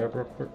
grab real quick.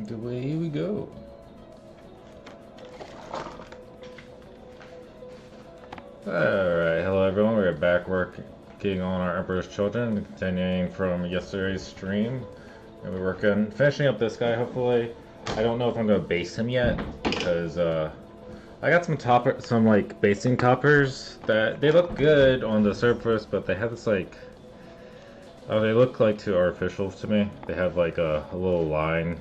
Away we go. Alright, hello everyone, we're back working on our Emperor's Children, continuing from yesterday's stream. And we're finishing up this guy, hopefully. I don't know if I'm going to base him yet, because I got some like basing toppers that, they look good on the surface, but they have this like, oh, they look like too artificial to me. They have like a little line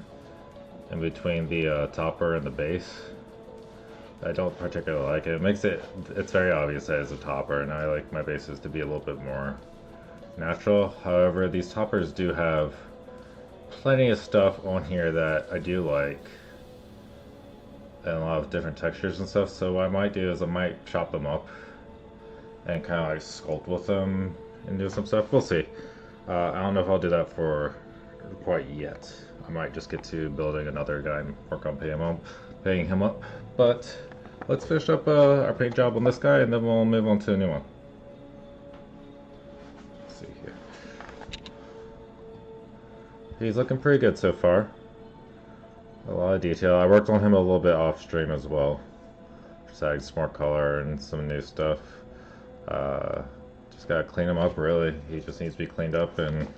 in between the topper and the base. I don't particularly like it. It's very obvious that it's a topper, and I like my bases to be a little bit more natural. However, these toppers do have plenty of stuff on here that I do like, and a lot of different textures and stuff. So what I might do is I might chop them up and kind of like sculpt with them and do some stuff. We'll see. I don't know if I'll do that for quite yet. I might just get to building another guy and work on paying him up. But let's finish up our paint job on this guy, and then we'll move on to a new one. Let's see here. He's looking pretty good so far. A lot of detail. I worked on him a little bit off stream as well. Just adding some more color and some new stuff. Just gotta clean him up, really. He just needs to be cleaned up and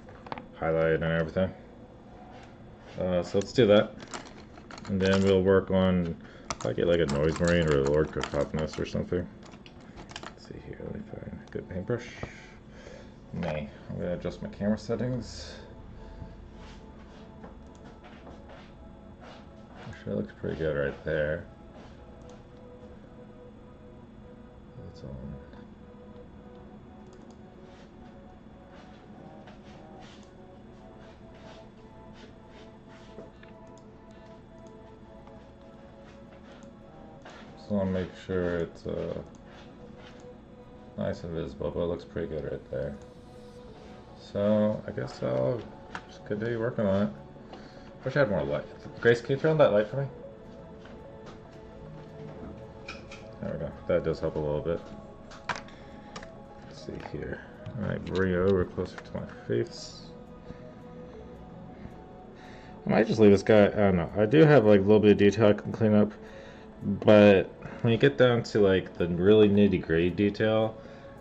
highlighted and everything. So let's do that, and then we'll work on, if I get like a Noise Marine or a Lord Cacophonous or something. Let's see here, let me find a good paintbrush. I'm gonna adjust my camera settings. Actually, it looks pretty good right there. That's on. So I want to make sure it's nice and visible, but it looks pretty good right there. So I guess I'll just continue working on it. Wish I had more light. Grace, can you turn on that light for me? There we go. That does help a little bit. Let's see here. Alright, bring it over closer to my face. I might just leave this guy. I don't know. I do have like a little bit of detail I can clean up. But when you get down to like the really nitty-gritty detail,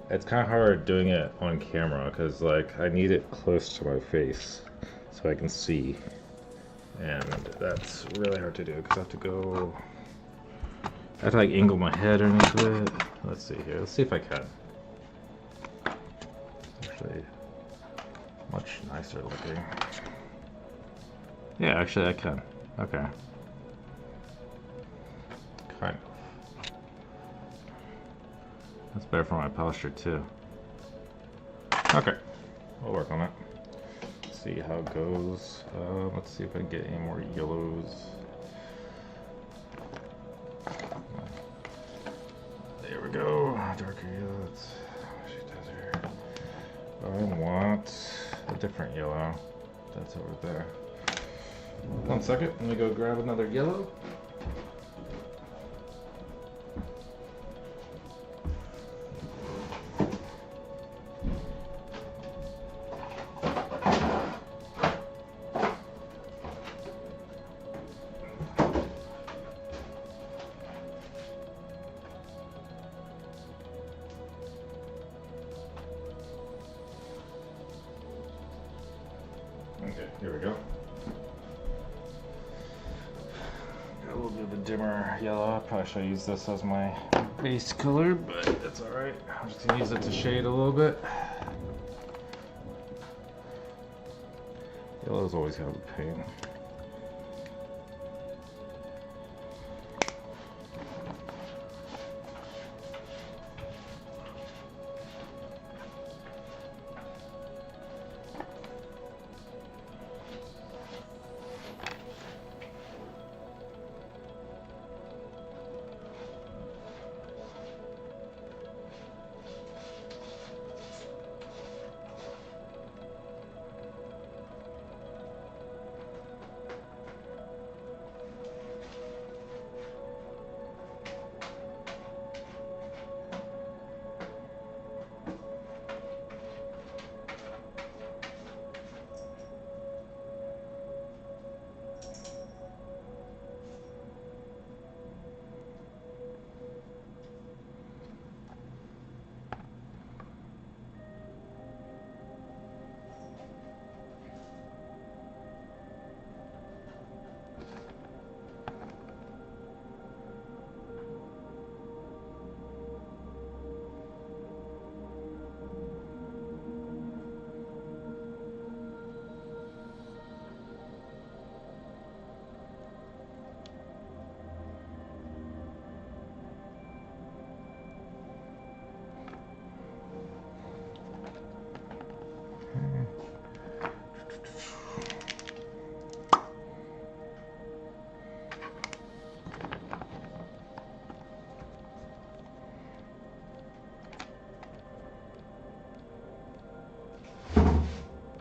it's kind of hard doing it on camera, because like I need it close to my face so I can see, and that's really hard to do because I have to like angle my head into it. Let's see here. Let's see if I can. Actually, much nicer looking. Yeah, actually I can. Okay. Kind of. That's better for my posture too. Okay, we'll work on it. See how it goes. Let's see if I can get any more yellows. There we go. Darker yellow. I want a different yellow. That's over there. 1 second, let me go grab another yellow. Okay, here we go. Got a little bit of a dimmer yellow. I probably should use this as my base color, but that's alright. I'm just gonna use it to shade a little bit. Yellow's always kind of a pain.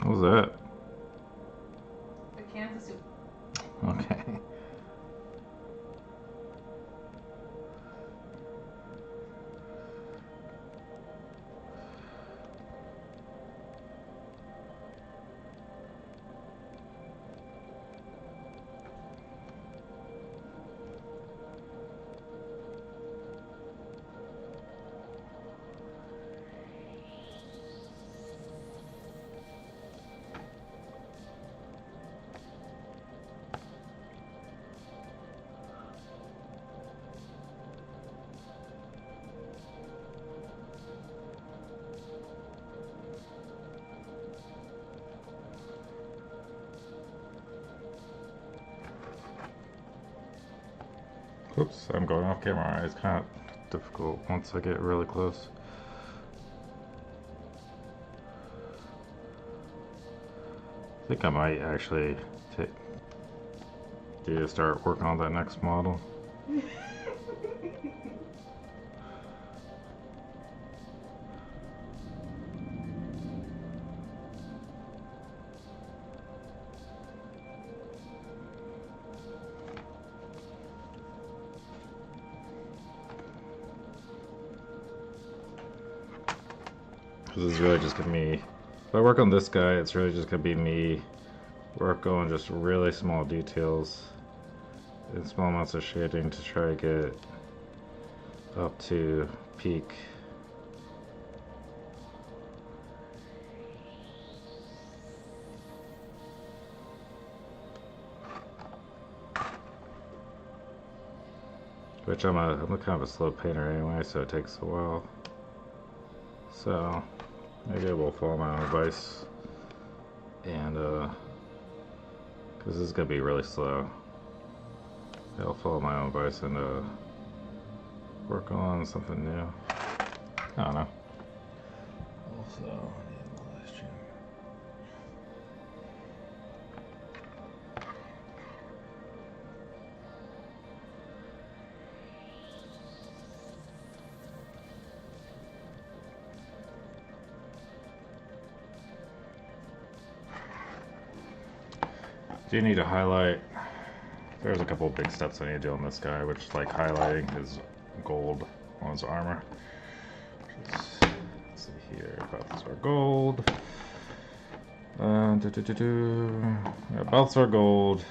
What was that? The Kansas soup. Okay. Oops, I'm going off camera. It's kind of difficult once I get really close. I think I might actually start working on that next model. This is really just gonna be, if I work on this guy, it's really just gonna be me work on just really small details and small amounts of shading to try to get up to peak. Which I'm kind of a slow painter anyway, so it takes a while. So maybe I will follow my own advice, and because this is gonna be really slow, I'll follow my own advice and work on something new. I don't know. Also, Do need to highlight. There's a couple of big steps I need to do on this guy, which like highlighting his gold on his armor. Let's see here, Balthazar gold. Yeah, Balthazar gold.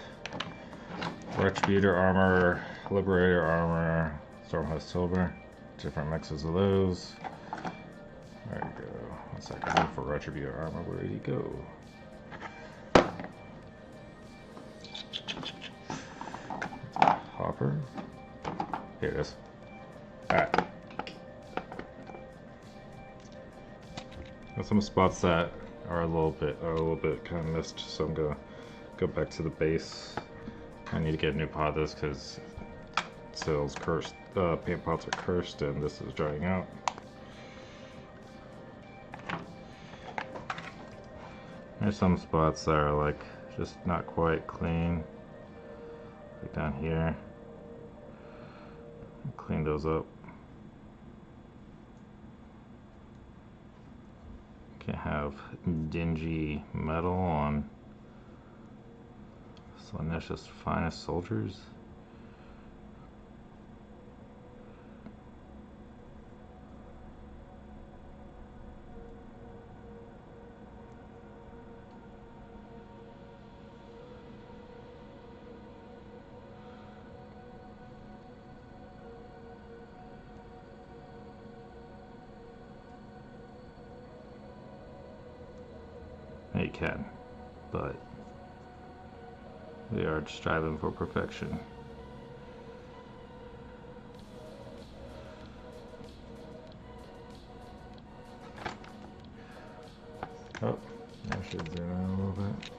Retributor armor, Liberator armor, Stormhost silver. Different mixes of those. There you go. 1 second. Look for Retributor armor. Where did he go? Hopper. Here it is. Alright. Got some spots that are a little bit kind of missed, so I'm gonna go back to the base. I need to get a new pot of this because Sales cursed. Paint pots are cursed, and this is drying out. There's some spots that are like just not quite clean, like down here. Clean those up. Can't have dingy metal on Slaanesha's finest soldiers. You can, but we are striving for perfection. Oh, I should zoom in a little bit.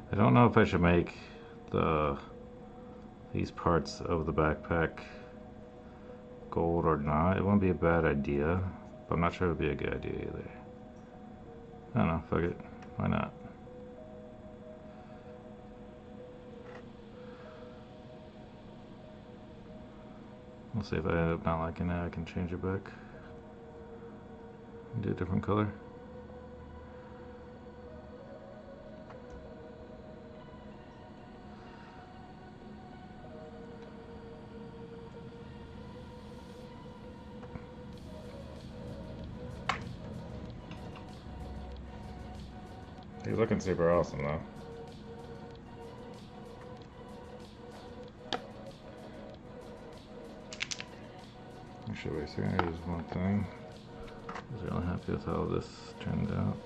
I don't know if I should make these parts of the backpack gold or not. It wouldn't be a bad idea, but I'm not sure it would be a good idea either. I don't know, fuck it. Why not? We'll see if I end up not liking it, I can change it back. Do a different color. He's looking super awesome though. Actually, wait, so here's one thing. I was really happy with how this turned out.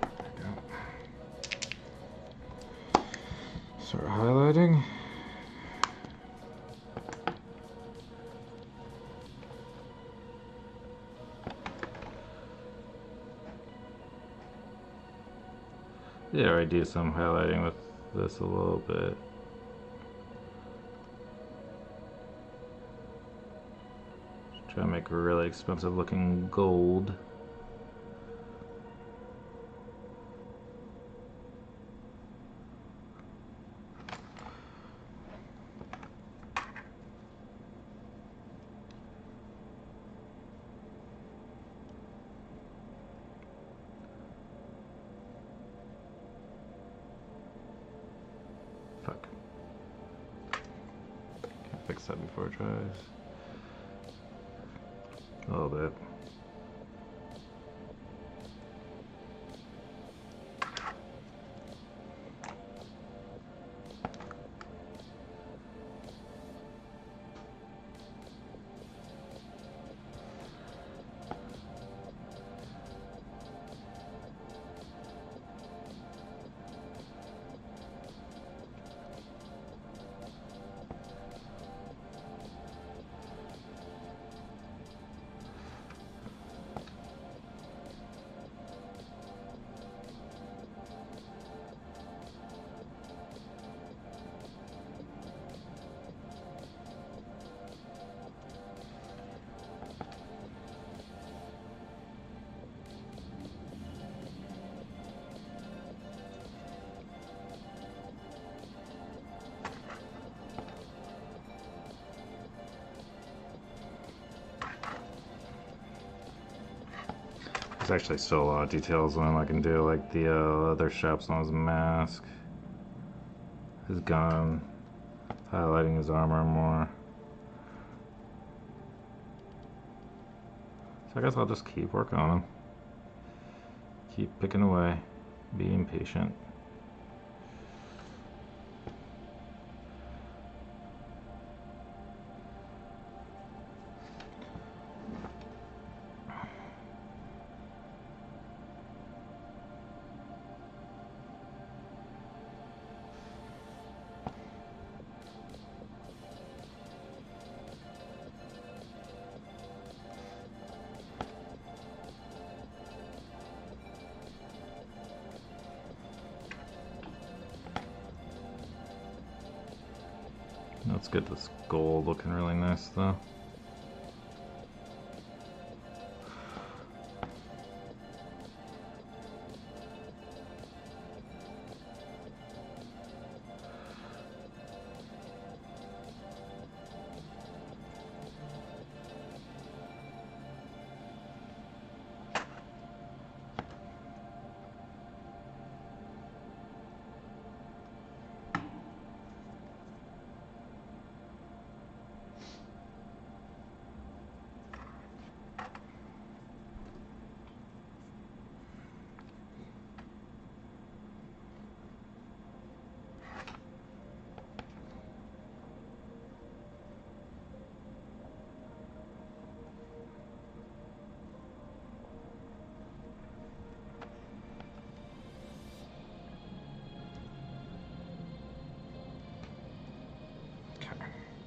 There we go. Start highlighting. Yeah, I do some highlighting with this a little bit. Just try to make a really expensive looking gold. Fuck. Can't fix that before it dries. A little bit. actually still a lot of details on him I can do, like the leather straps on his mask, his gun, highlighting his armor more. So I guess I'll just keep working on him. Keep picking away, being patient. Let's get this gold looking really nice though.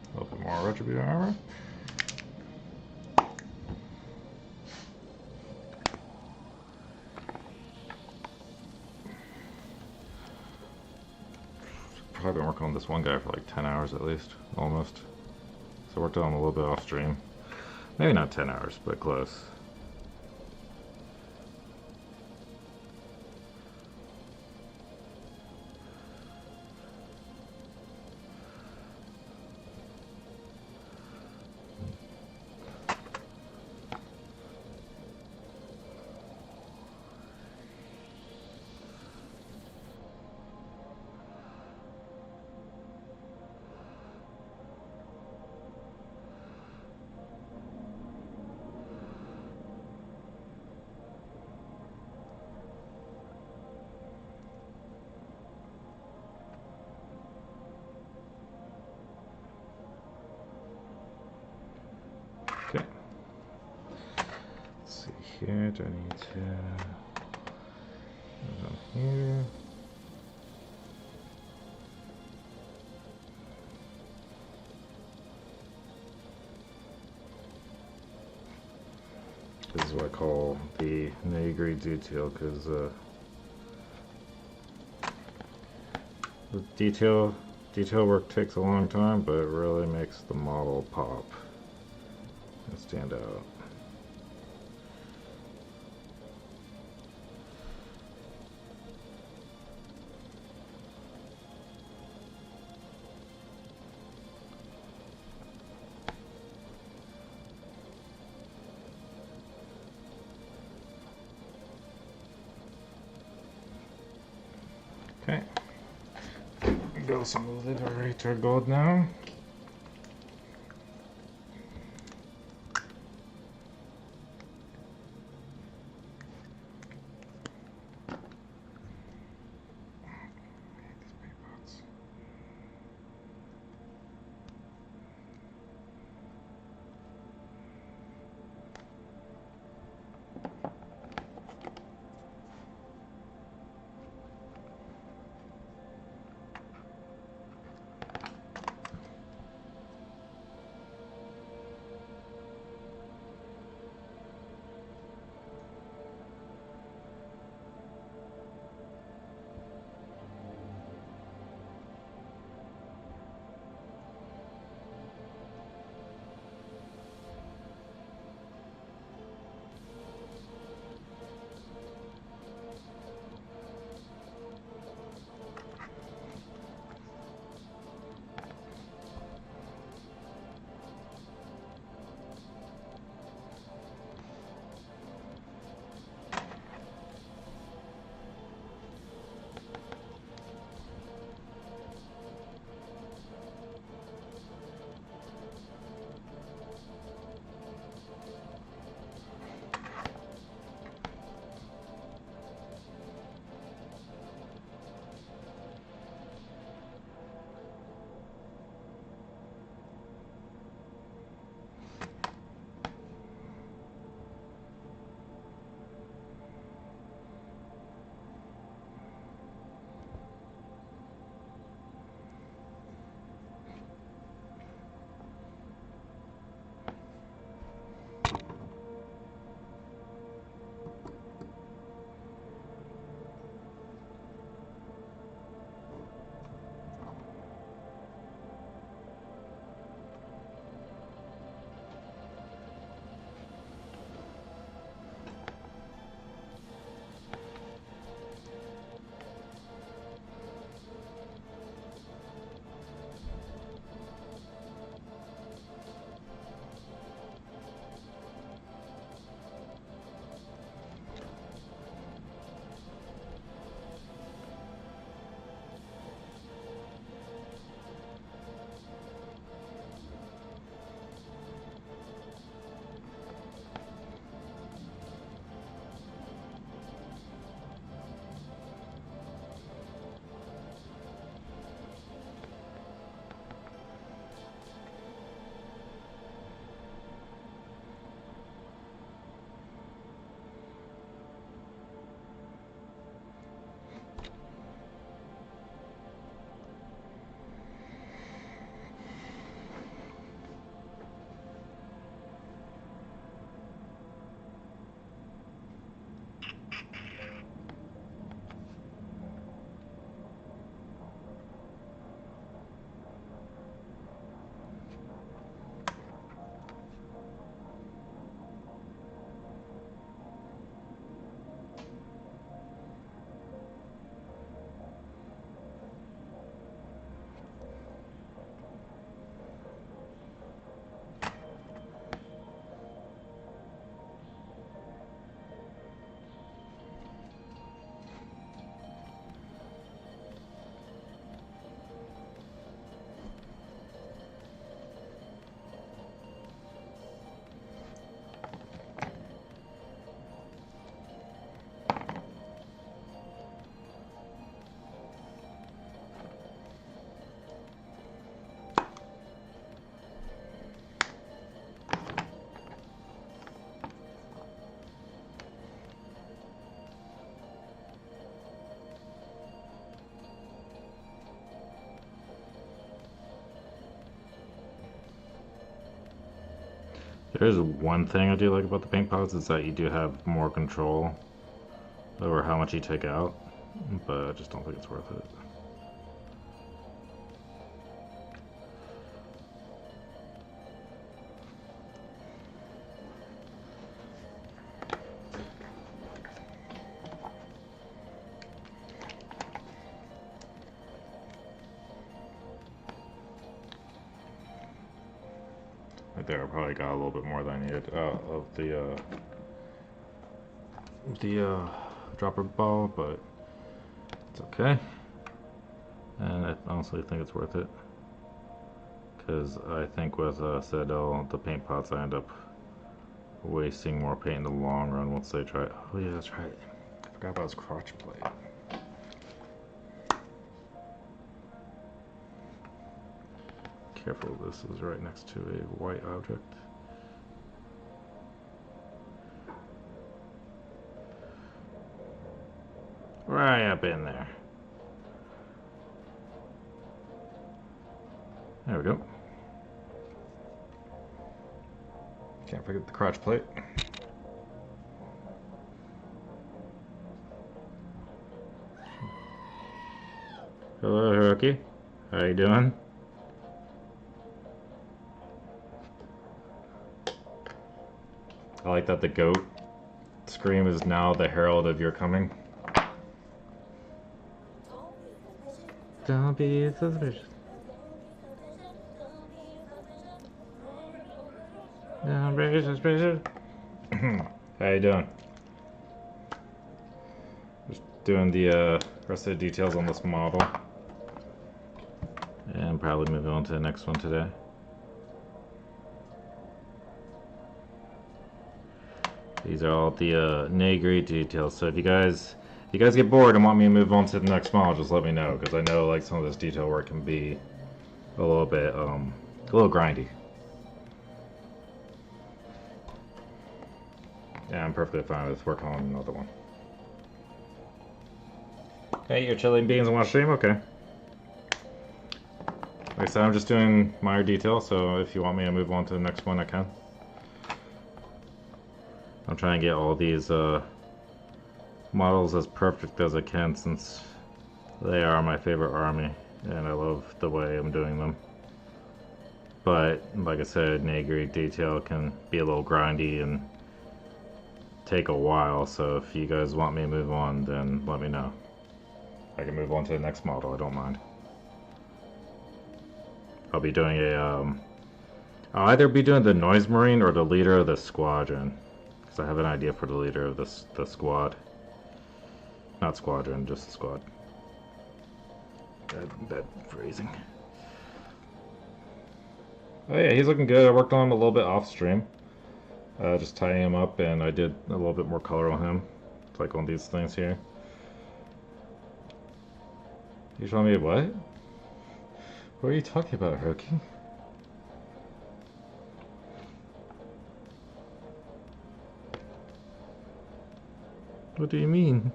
A little bit more retribution armor. Probably been working on this one guy for like 10 hours at least, almost. So I worked on him a little bit off stream. Maybe not 10 hours, but close. Okay. Let's see here. Do I need to go down here? This is what I call the nitty-gritty detail, because the detail work takes a long time, but it really makes the model pop and stand out. Okay, go some of the Liberator gold now. There's one thing I do like about the paint pots is that you do have more control over how much you take out, but I just don't think it's worth it. Right there, I probably got a little bit more than I needed of the dropper ball, but it's okay. And I honestly think it's worth it, because I think with Citadel, the paint pots, I end up wasting more paint in the long run once they try. Oh yeah, that's right. I forgot about his crotch plate. Careful, this is right next to a white object. Right up in there. There we go. Can't forget the crotch plate. Hello, Hiroki. How you doing? I like that the goat scream is now the herald of your coming. Don't be suspicious. Don't be suspicious. How you doing? Just doing the rest of the details on this model. And probably moving on to the next one today. These are all the nitty-gritty details. So if you guys get bored and want me to move on to the next model, just let me know, because I know like some of this detail work can be a little bit a little grindy. Yeah, I'm perfectly fine with working on another one. Hey, you're chilling beans and watch stream? Okay. Like I said, I'm just doing minor details, so if you want me to move on to the next one, I can. I'm trying to get all these models as perfect as I can, since they are my favorite army, and I love the way I'm doing them. But, like I said, nitty-gritty detail can be a little grindy and take a while, so if you guys want me to move on, then let me know. I can move on to the next model, I don't mind. I'll be doing a, I'll either be doing the Noise Marine or the leader of the squadron. Because I have an idea for the leader of the squad. Not squadron, just the squad. Bad phrasing. Oh yeah, he's looking good. I worked on him a little bit off stream. Just tying him up, and I did a little bit more color on him. It's like on these things here. You showing me what? What are you talking about, Hiroki? What do you mean?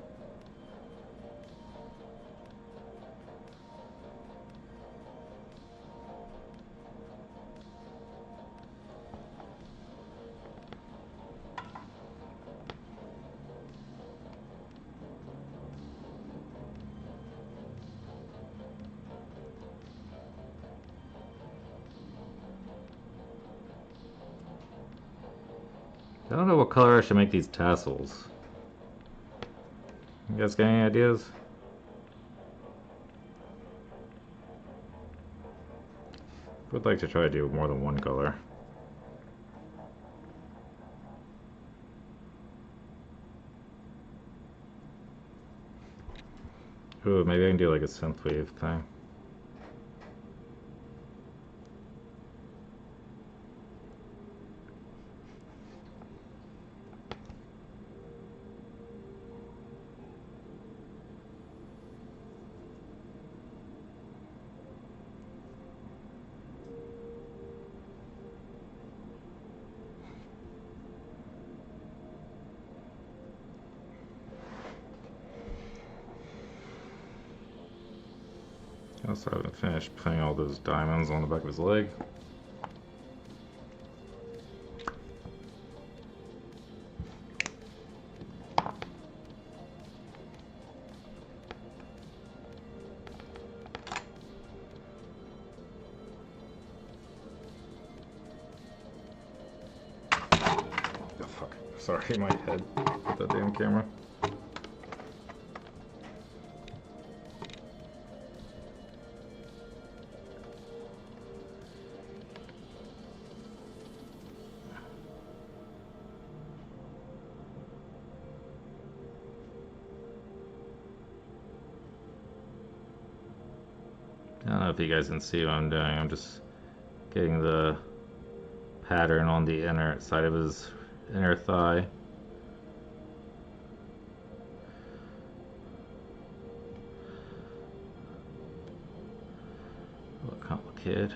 I don't know what color I should make these tassels. You guys got any ideas? Would like to try to do more than one color. Ooh, maybe I can do like a synthwave thing. I also haven't finished putting all those diamonds on the back of his leg. Sorry, my head with that damn camera. I don't know if you guys can see what I'm doing. I'm just getting the pattern on the inner side of his inner thigh. A little complicated.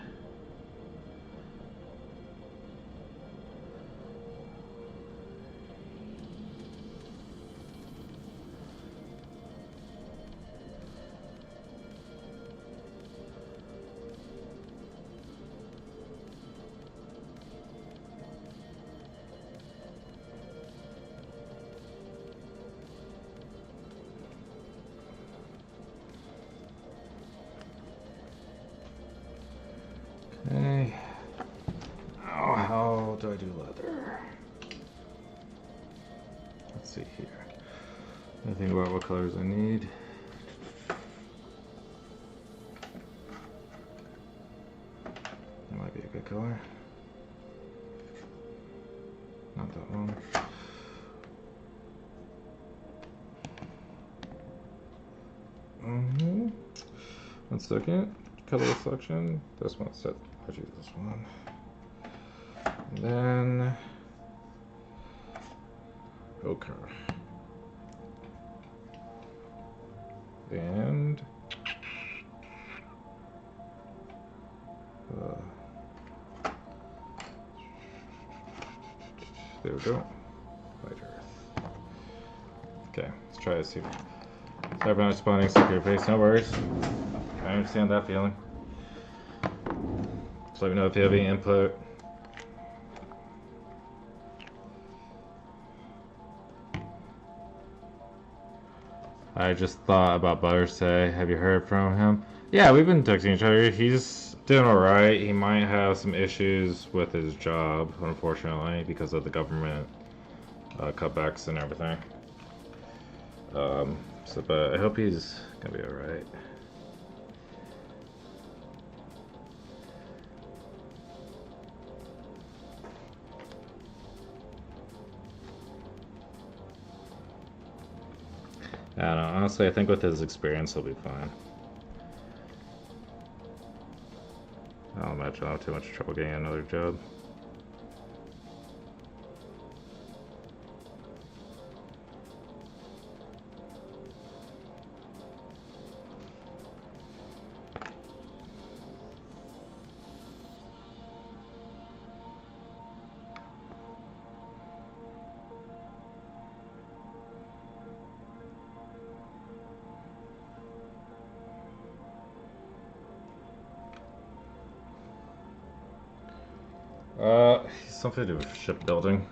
Okay. Oh, how do I do leather? Let's see here. I think about what colors I need. That might be a good color. Not that one. One second. Color selection. This one's set. I'll choose this one. And then ochre. And there we go. White earth. Okay, let's try this here. Sorry for not responding to your face, no worries. I understand that feeling. Just let me know if you have any input. I just thought about Butters today. Have you heard from him? Yeah, we've been texting each other. He's doing alright. He might have some issues with his job, unfortunately, because of the government cutbacks and everything. But I hope he's gonna be alright. I don't know, honestly, I think with his experience, he'll be fine. I don't imagine I'll have too much trouble getting another job. Something to do with shipbuilding.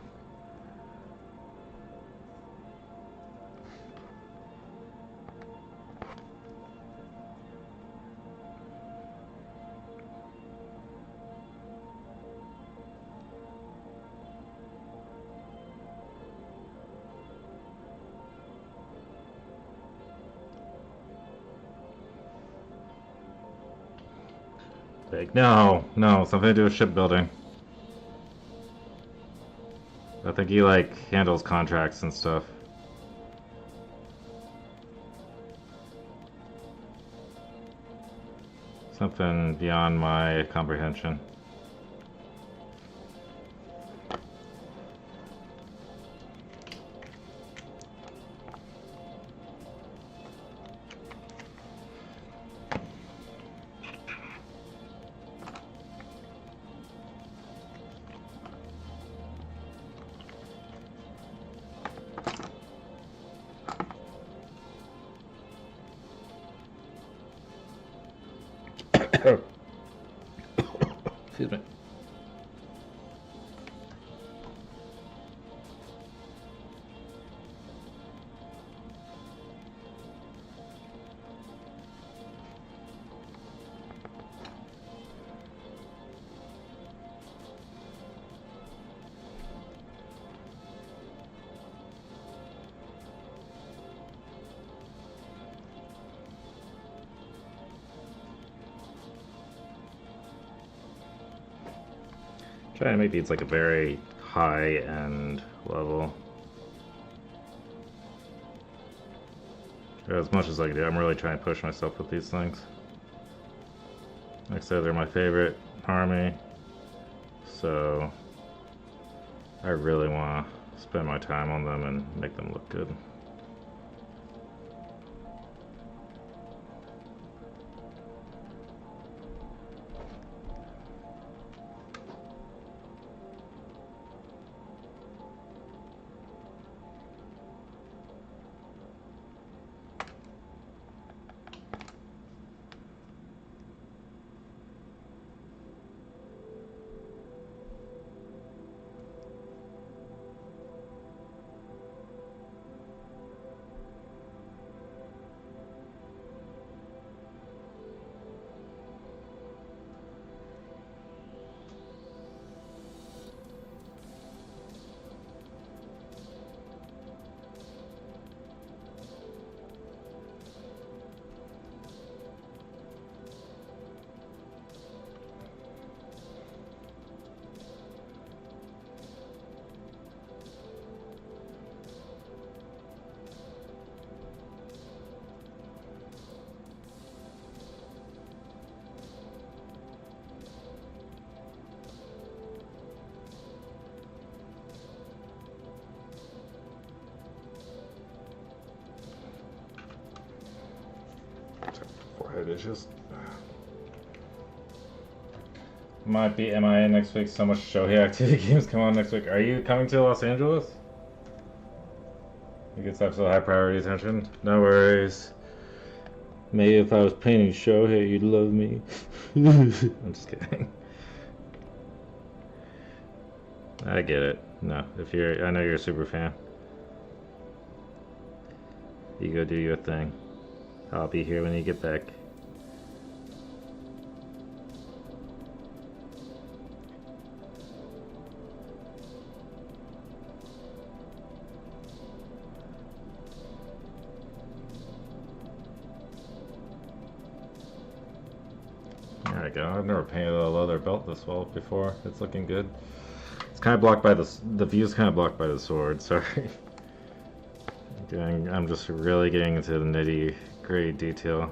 Like, no, something to do with shipbuilding. I think he, like, handles contracts and stuff. Something beyond my comprehension. Excuse me. Trying to make these like a very high end level. As much as I can do, I'm really trying to push myself with these things. Like I said, they're my favorite army, so I really want to spend my time on them and make them look good. Forehead issues. Might be MIA next week. So much Shohei activity games come on next week. Are you coming to Los Angeles? You get absolute high priority attention. No worries. Maybe if I was painting Shohei, you'd love me. I'm just kidding. I get it. No, if you're, I know you're a super fan. You go do your thing. I'll be here when you get back. There we go. I've never painted a leather belt this well before. It's looking good. It's kind of blocked by the view's kind of blocked by the sword. Sorry. I'm just really getting into the nitty-gritty detail.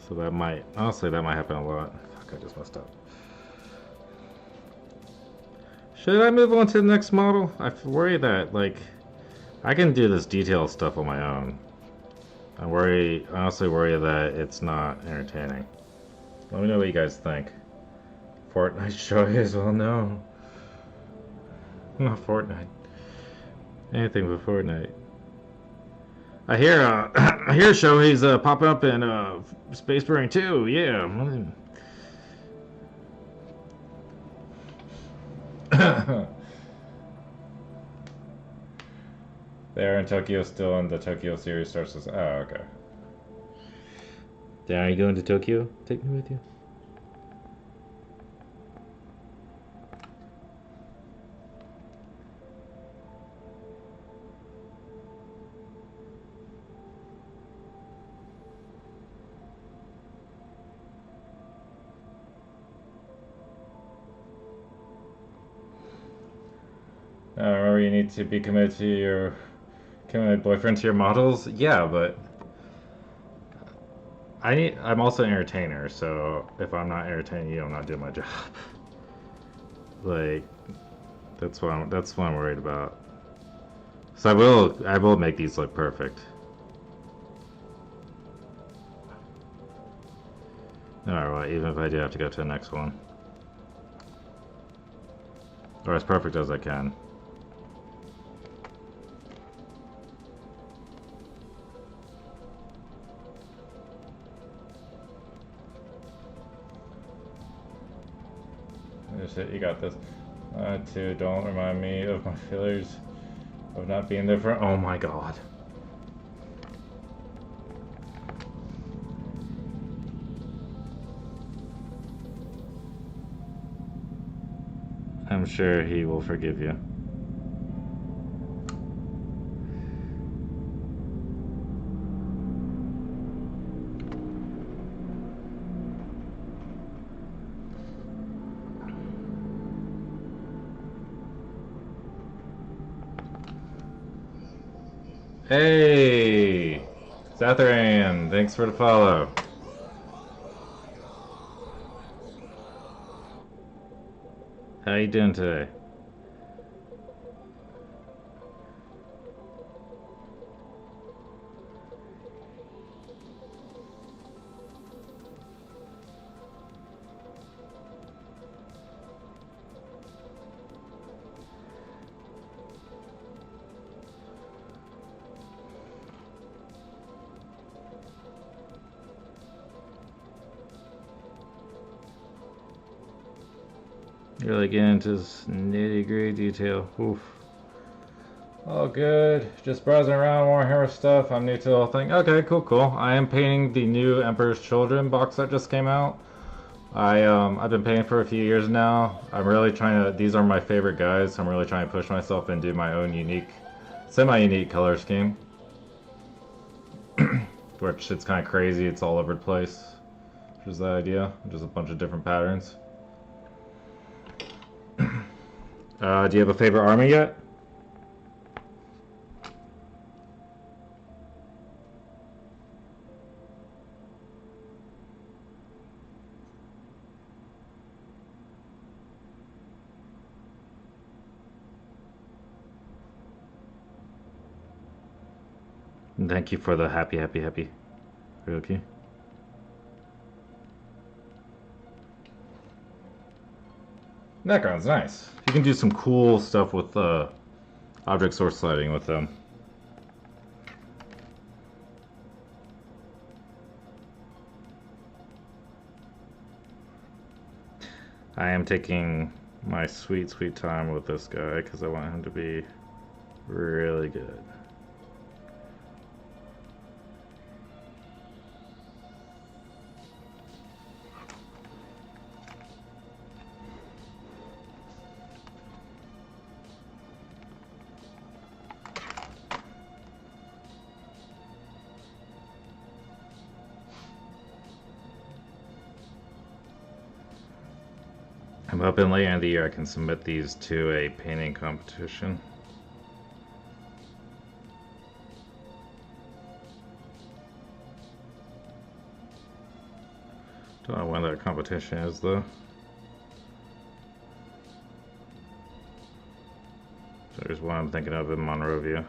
So that might, honestly, that might happen a lot. Fuck, I just messed up. Should I move on to the next model? I worry that, like, I can do this detail stuff on my own. I honestly worry that it's not entertaining. Let me know what you guys think. Fortnite show as well? No. Not Fortnite. Anything but Fortnite. I hear Shohei's popping up in Space Marine 2. Yeah. They're in Tokyo still, and the Tokyo series starts as. Oh, okay. Dan, are you going to Tokyo? Take me with you. Remember, you need to be committed to your boyfriend to your models. Yeah, but I'm also an entertainer, so if I'm not entertaining you, I'm not doing my job. Like, that's what I'm worried about. So I will make these look perfect. Alright, well, even if I do have to go to the next one. Or as perfect as I can. You got this. Two, don't remind me of my failures of not being there for. Oh my god. I'm sure he will forgive you. Hey! Zathran, thanks for the follow. How you doing today? Really get into this nitty-gritty detail. Oof. All good. Just browsing around Warhammer stuff. I'm new to the whole thing. Okay, cool. I am painting the new Emperor's Children box that just came out. I've been painting for a few years now. I'm really trying to. These are my favorite guys. So I'm really trying to push myself and do my own unique, semi-unique color scheme. Which it's kind of crazy. It's all over the place. Which is the idea. Just a bunch of different patterns. Do you have a favorite army yet? Thank you for the happy. Okay. Necron's nice. You can do some cool stuff with object source sliding with them. I am taking my sweet time with this guy because I want him to be really good. I'm hoping later in the year I can submit these to a painting competition. Don't know when that competition is though. There's one I'm thinking of in Monrovia.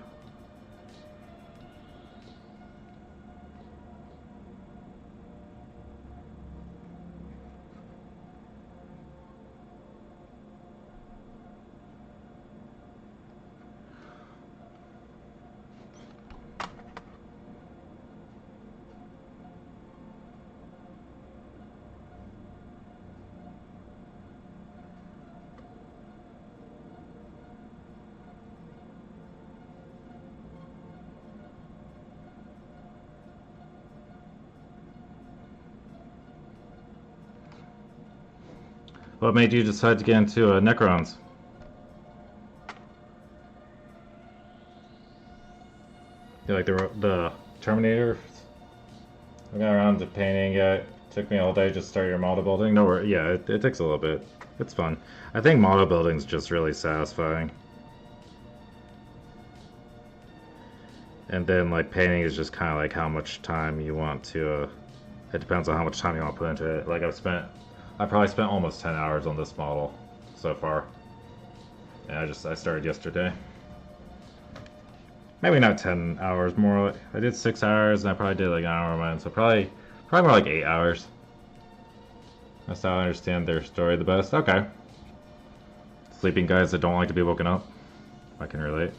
What made you decide to get into Necrons? You like the Terminator? I got around to painting yet. Took me all day just start your model building. No, yeah, it takes a little bit. It's fun. I think model building is just really satisfying. And then like painting is just kind of like how much time you want to. It depends on how much time you want to put into it. Like I probably spent almost 10 hours on this model so far. And I started yesterday. Maybe not 10 hours, more like, I did 6 hours and I probably did like an hour of mine, so probably more like 8 hours. That's how I understand their story the best. Okay. Sleeping guys that don't like to be woken up. I can relate.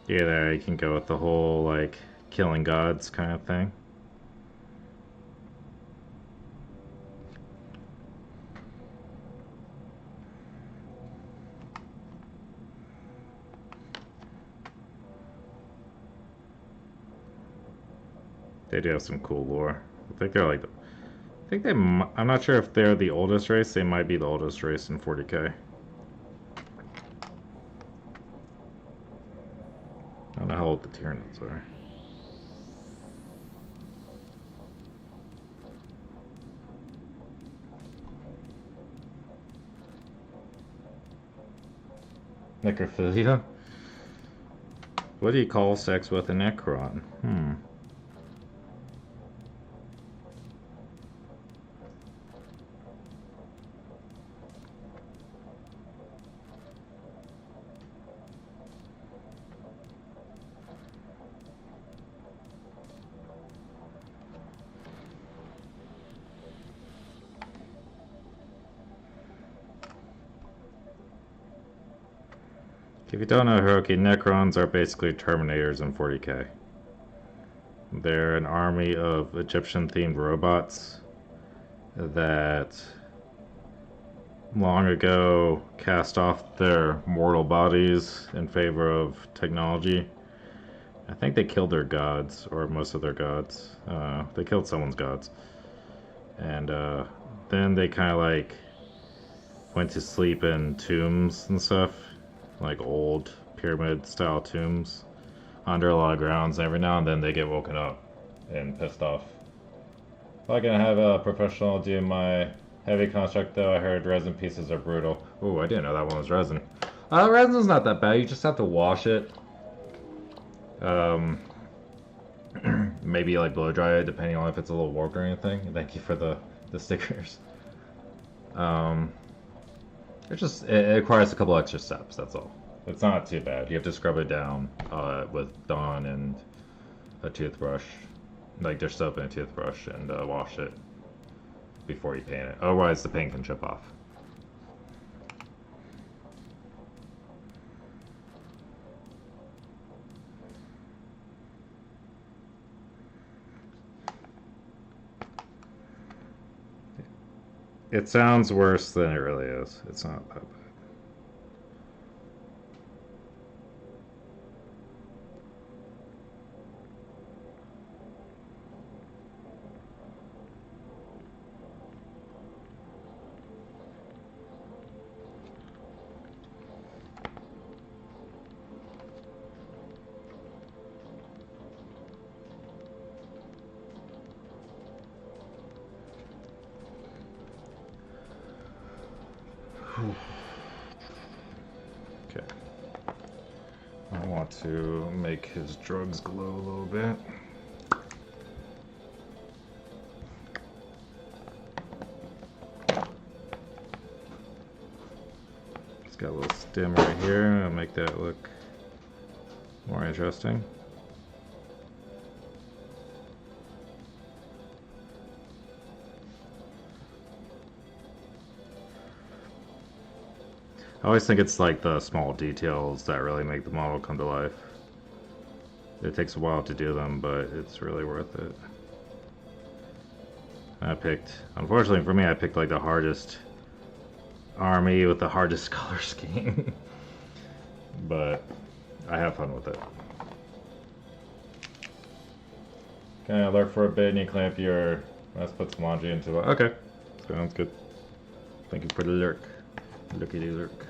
Yeah, there you can go with the whole like killing gods kind of thing. They do have some cool lore. I think they're like I'm not sure if they're the oldest race. They might be the oldest race in 40k. I don't know how old the Tyranids are. Necrophilia? What do you call sex with a Necron? If you don't know, Hiroki, Necrons are basically Terminators in 40k. They're an army of Egyptian-themed robots that long ago cast off their mortal bodies in favor of technology. I think they killed their gods, or most of their gods. They killed someone's gods. And then they kind of like went to sleep in tombs and stuff, like old pyramid-style tombs under a lot of grounds. Every now and then they get woken up and pissed off. If I can have a professional do my heavy construct, though, I heard resin pieces are brutal. Ooh, I didn't know that one was resin. Resin's not that bad. You just have to wash it. Maybe like blow dry it, depending on if it's a little warped or anything. Thank you for the stickers. It requires a couple extra steps. That's all. It's not too bad. You have to scrub it down with Dawn and a toothbrush, like dish soap and a toothbrush, and wash it before you paint it. Otherwise, the paint can chip off. It sounds worse than it really is. It's not that bad. Okay. I want to make his drugs glow a little bit. It's got a little stem right here. I'll make that look more interesting. I always think it's like the small details that really make the model come to life. It takes a while to do them, but it's really worth it. Unfortunately for me, I picked like the hardest army with the hardest color scheme. But I have fun with it. Can I alert for a bit and you clamp your... Let's put some laundry into it. Okay. Sounds good. Thank you for the lurk. Lookity lurk.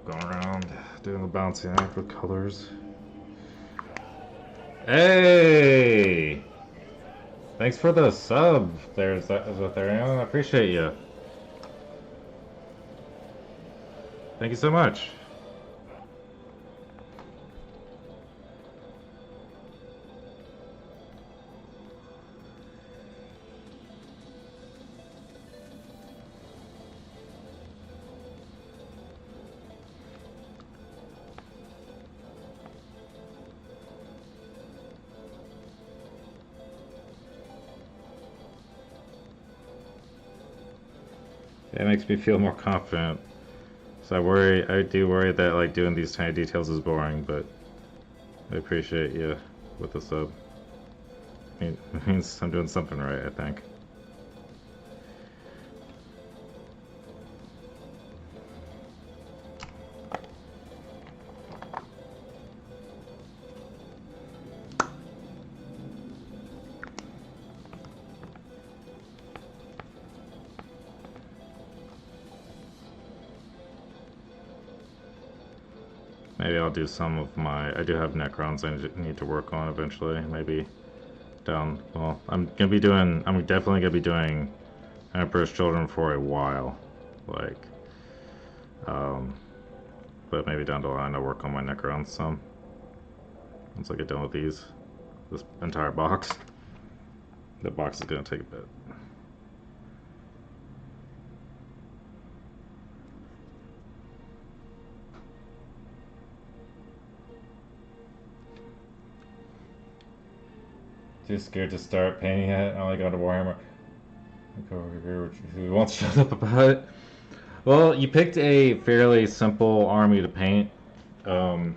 Going around doing the bouncing act with colors. Hey! Thanks for the sub. There's Ethereum. I appreciate you. Thank you so much. It makes me feel more confident. So I do worry that like doing these tiny details is boring, but I appreciate you with the sub. It means I'm doing something right, I think. Maybe I'll do some of my... I do have Necrons I need to work on eventually. Maybe down... Well, I'm definitely gonna be doing Emperor's Children for a while. Like... But maybe down the line I'll work on my Necrons some. Once I get done with this entire box. The box is gonna take a bit. Too scared to start painting it. I only got a Warhammer. Who wants to shut up about it? Well, you picked a fairly simple army to paint. I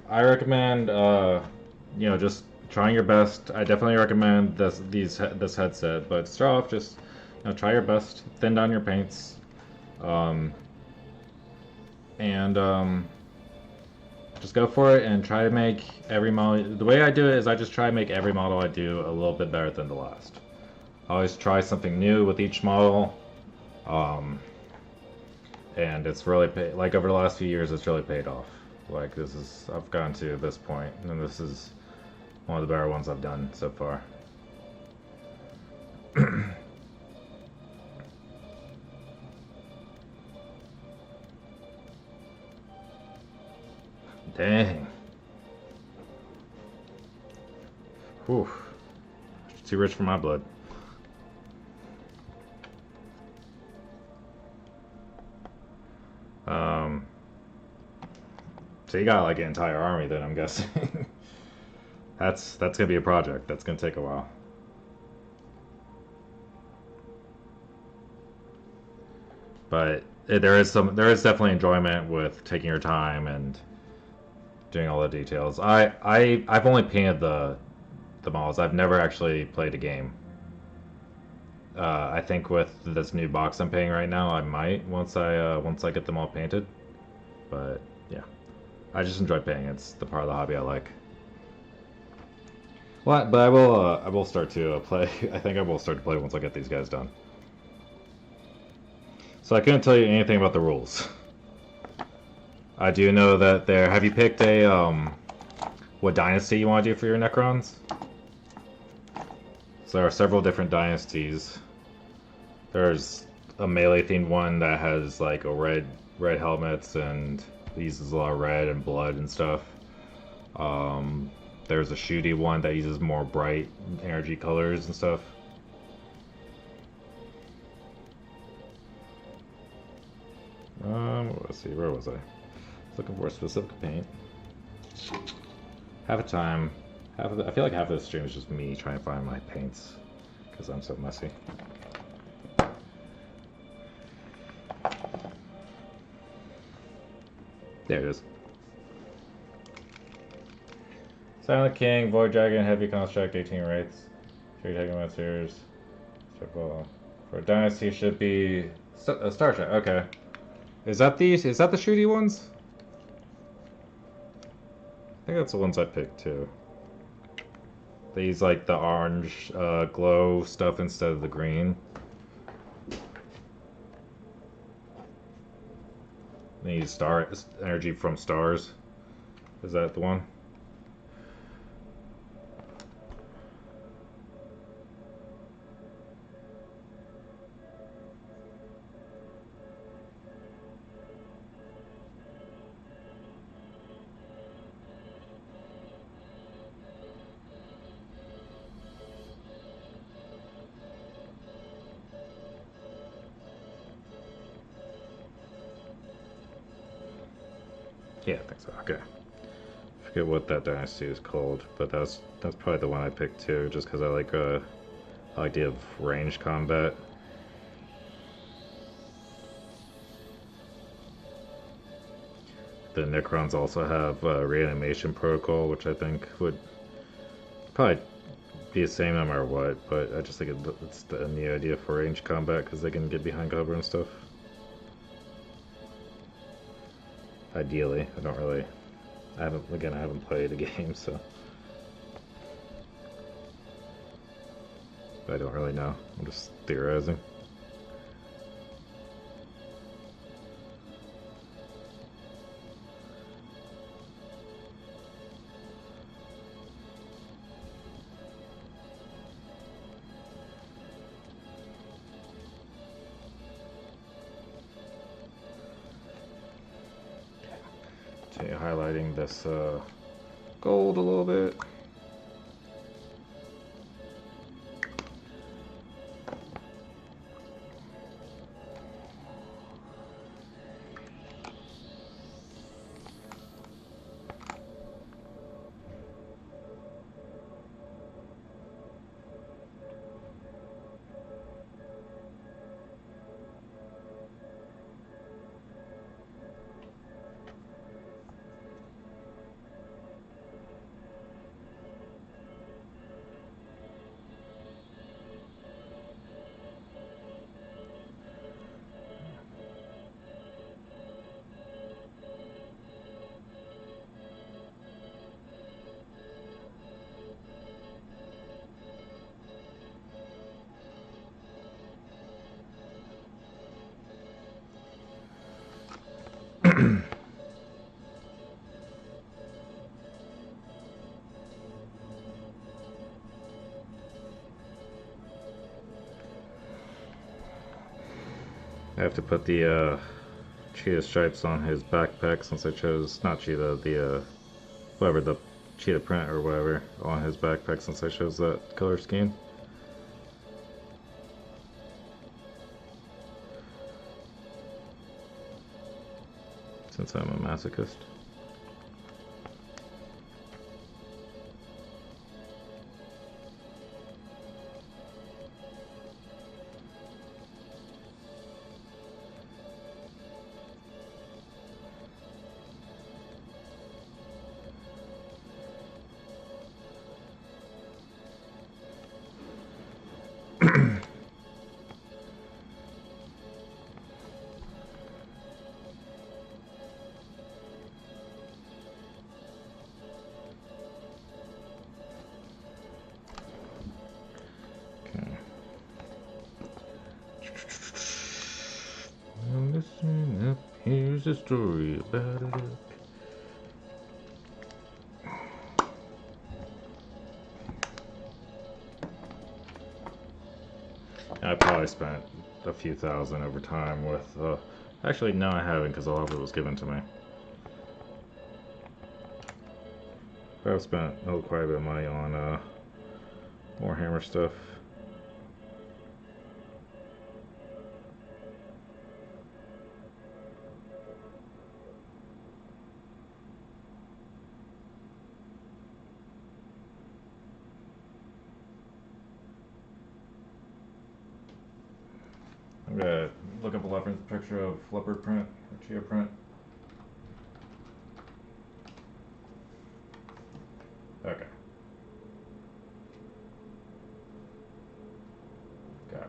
recommend, just trying your best. I definitely recommend this headset, but start off just, try your best, thin down your paints, and just go for it and try to make every model. The way I do it is I just try to make every model I do a little bit better than the last. I always try something new with each model, and it's really like over the last few years, it's really paid off. Like I've gotten to this point, and this is one of the better ones I've done so far. Dang. Whew. Too rich for my blood. So you got like an entire army then, I'm guessing. That's gonna be a project. That's gonna take a while. But there is definitely enjoyment with taking your time and doing all the details. I've only painted the models. I've never actually played a game. I think with this new box I'm painting right now, I might once I get them all painted. But yeah, I just enjoy painting. It's the part of the hobby I like. Well, but I will start to play. I think I will start to play once I get these guys done. So I couldn't tell you anything about the rules. I do know that there. Have you picked a what dynasty you want to do for your Necrons? So there are several different dynasties. There's a melee themed one that has like a red helmets and uses a lot of red and blood and stuff. There's a shooty one that uses more bright energy colors and stuff. Let's see, where was I? Looking for a specific paint. Half the time, I feel like half of the stream is just me trying to find my paints because I'm so messy. There it is. Silent King, Void Dragon, Heavy Construct, 18 Wraiths, 3 Tegomancers. For Dynasty should be Star Trek. Okay. Is that the shooty ones? I think that's the ones I picked too. They use like the orange glow stuff instead of the green. They use star energy from stars. Is that the one? Yeah, I think so. Okay. I forget what that dynasty is called, but that's probably the one I picked too, just because I like the idea of ranged combat. The Necrons also have reanimation protocol, which I think would probably be the same no matter what, but I just think it's a neat idea for ranged combat because they can get behind cover and stuff. Ideally, I haven't played a game, so I don't really know. I'm just theorizing. continue highlighting this gold a little bit. I have to put the cheetah stripes on his backpack since I chose, not cheetah, the whatever, the cheetah print or whatever on his backpack since I chose that color scheme. Since I'm a masochist. Listen up, here's a story about it. I probably spent a few thousand over time with, actually no I haven't because a lot of it was given to me. But I've spent quite a bit of money on Warhammer stuff. I'm gonna look up a reference picture of leopard print or cheetah print. Okay. Gotcha.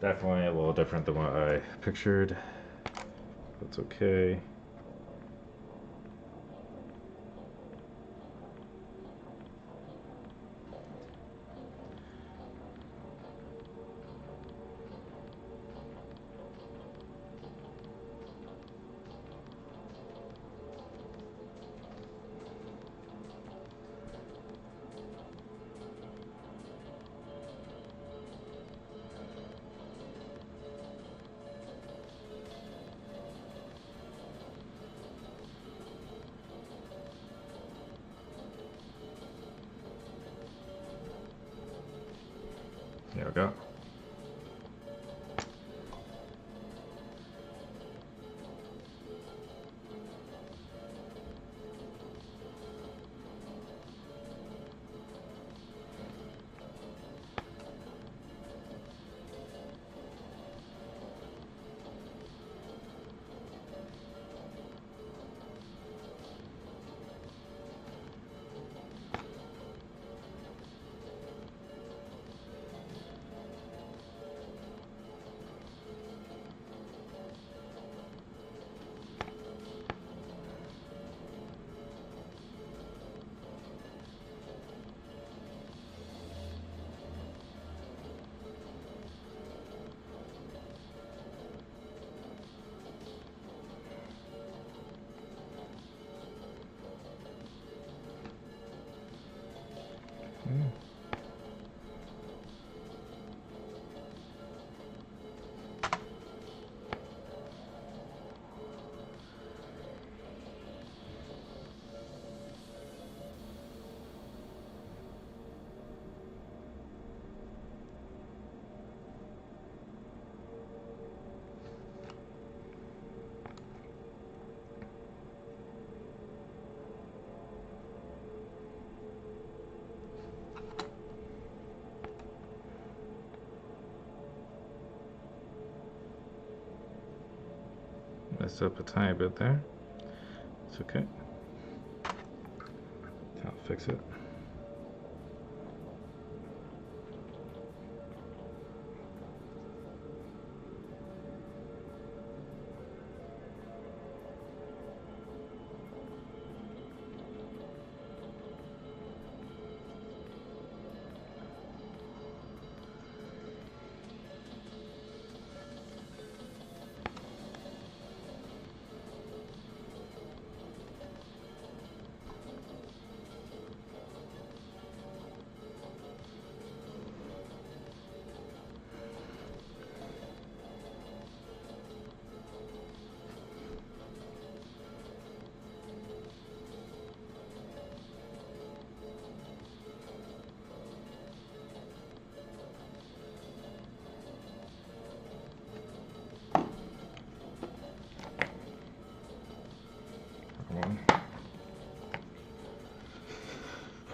Definitely a little different than what I pictured. That's okay. There we go. Messed up a tiny bit there. It's okay. I'll fix it.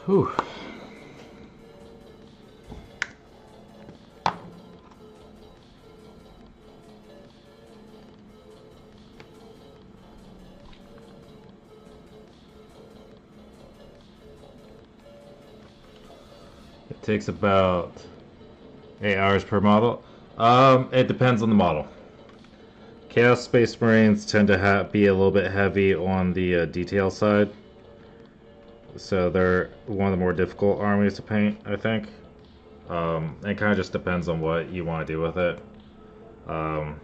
Whew. It takes about 8 hours per model. It depends on the model. Chaos Space Marines tend to be a little bit heavy on the detail side. So they're one of the more difficult armies to paint, I think. It kind of just depends on what you want to do with it. There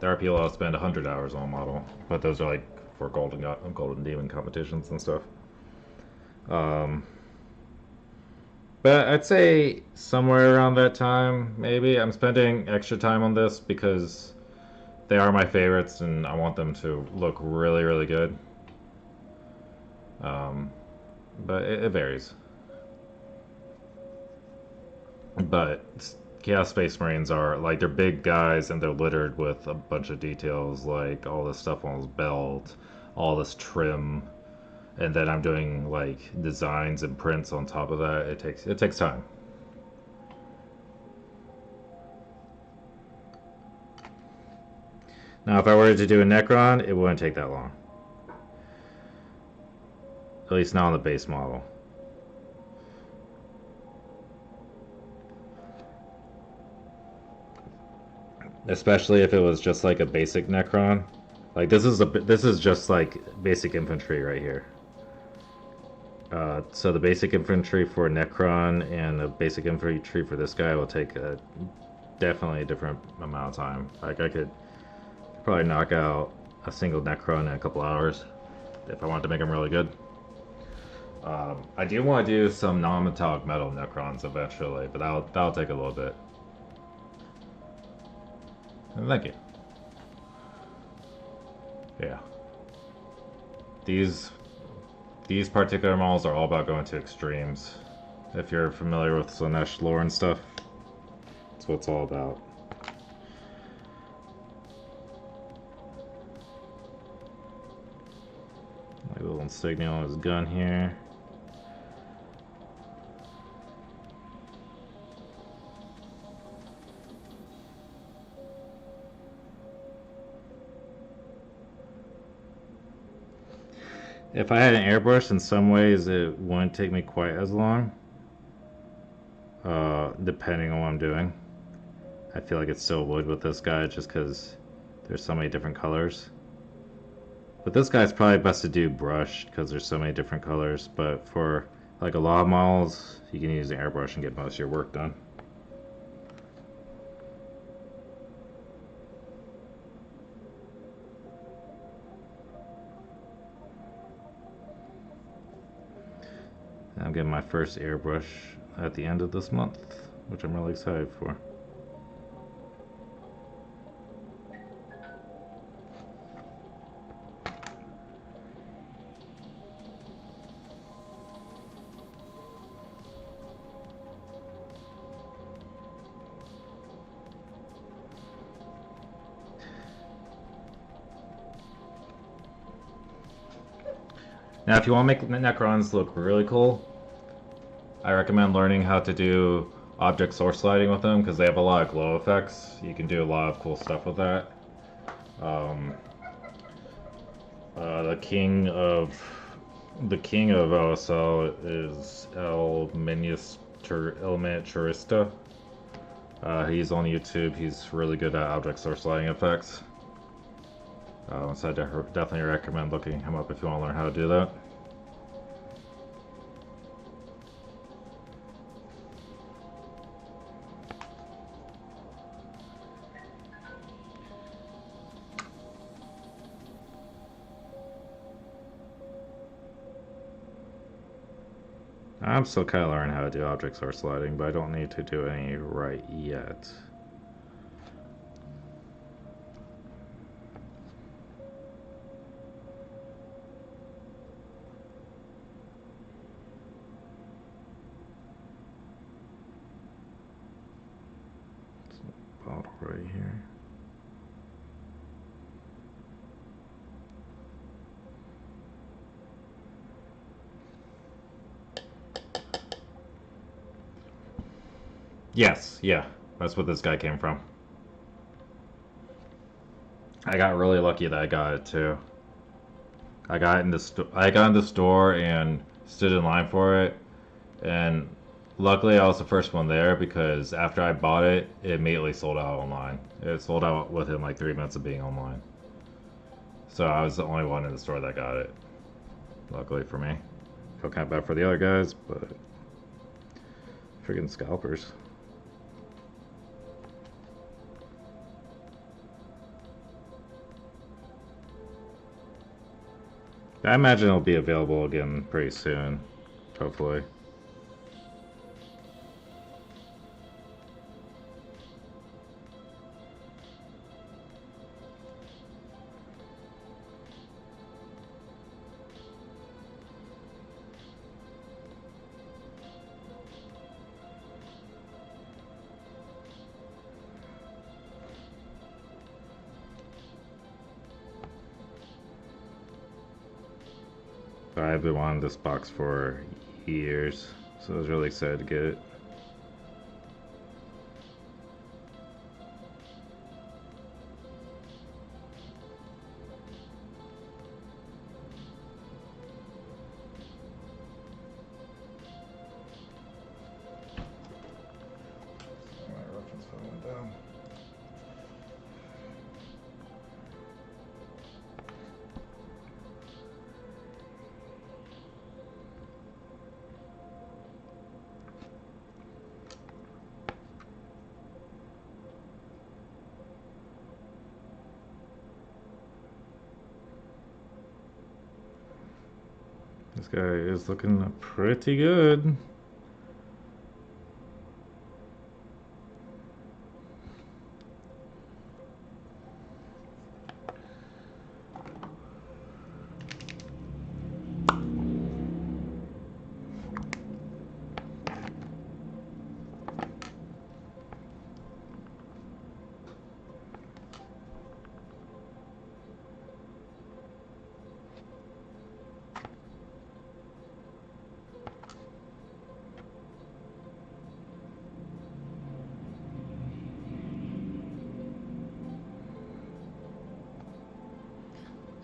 are people that spend 100 hours on a model, but those are like for Golden Demon competitions and stuff. But I'd say somewhere around that time, maybe. I'm spending extra time on this because they are my favorites and I want them to look really, really good. But it varies. But Chaos Space Marines are, like, they're big guys and they're littered with a bunch of details, like all this stuff on his belt, all this trim, and then I'm doing, like, designs and prints on top of that. It takes time. Now, if I were to do a Necron, it wouldn't take that long. At least not on the base model. Especially if it was just like a basic Necron. Like this is just like basic infantry right here. So the basic infantry for Necron and the basic infantry for this guy will take definitely a different amount of time. Like I could probably knock out a single Necron in a couple hours if I wanted to make them really good. I do want to do some non-metallic metal Necrons eventually, but that'll take a little bit. And thank you. Yeah. These particular models are all about going to extremes. If you're familiar with Slaanesh lore and stuff, that's what it's all about. My little insignia on his gun here. If I had an airbrush, in some ways it wouldn't take me quite as long, depending on what I'm doing. I feel like it still would with this guy just because there's so many different colors. But this guy's probably best to do brushed because there's so many different colors, but for like a lot of models, you can use an airbrush and get most of your work done. I'm getting my first airbrush at the end of this month, which I'm really excited for. Now, if you want to make Necrons look really cool, I recommend learning how to do object source lighting with them because they have a lot of glow effects. You can do a lot of cool stuff with that. The king of OSL is El Miniaturista. He's on YouTube. He's really good at object source lighting effects. So I definitely recommend looking him up if you want to learn how to do that. I'm still kind of learning how to do object source lighting, but I don't need to do any right yet. Bottle right here. Yes, yeah, that's what this guy came from. I got really lucky that I got it too. I got in the store and stood in line for it, and luckily I was the first one there because after I bought it, it immediately sold out online. It sold out within like 3 minutes of being online. So I was the only one in the store that got it. Luckily for me. Feel kind of bad for the other guys, but freaking scalpers. I imagine it'll be available again pretty soon, hopefully. I've been wanting this box for years, so I was really excited to get it. My reference phone went down. This guy is looking pretty good.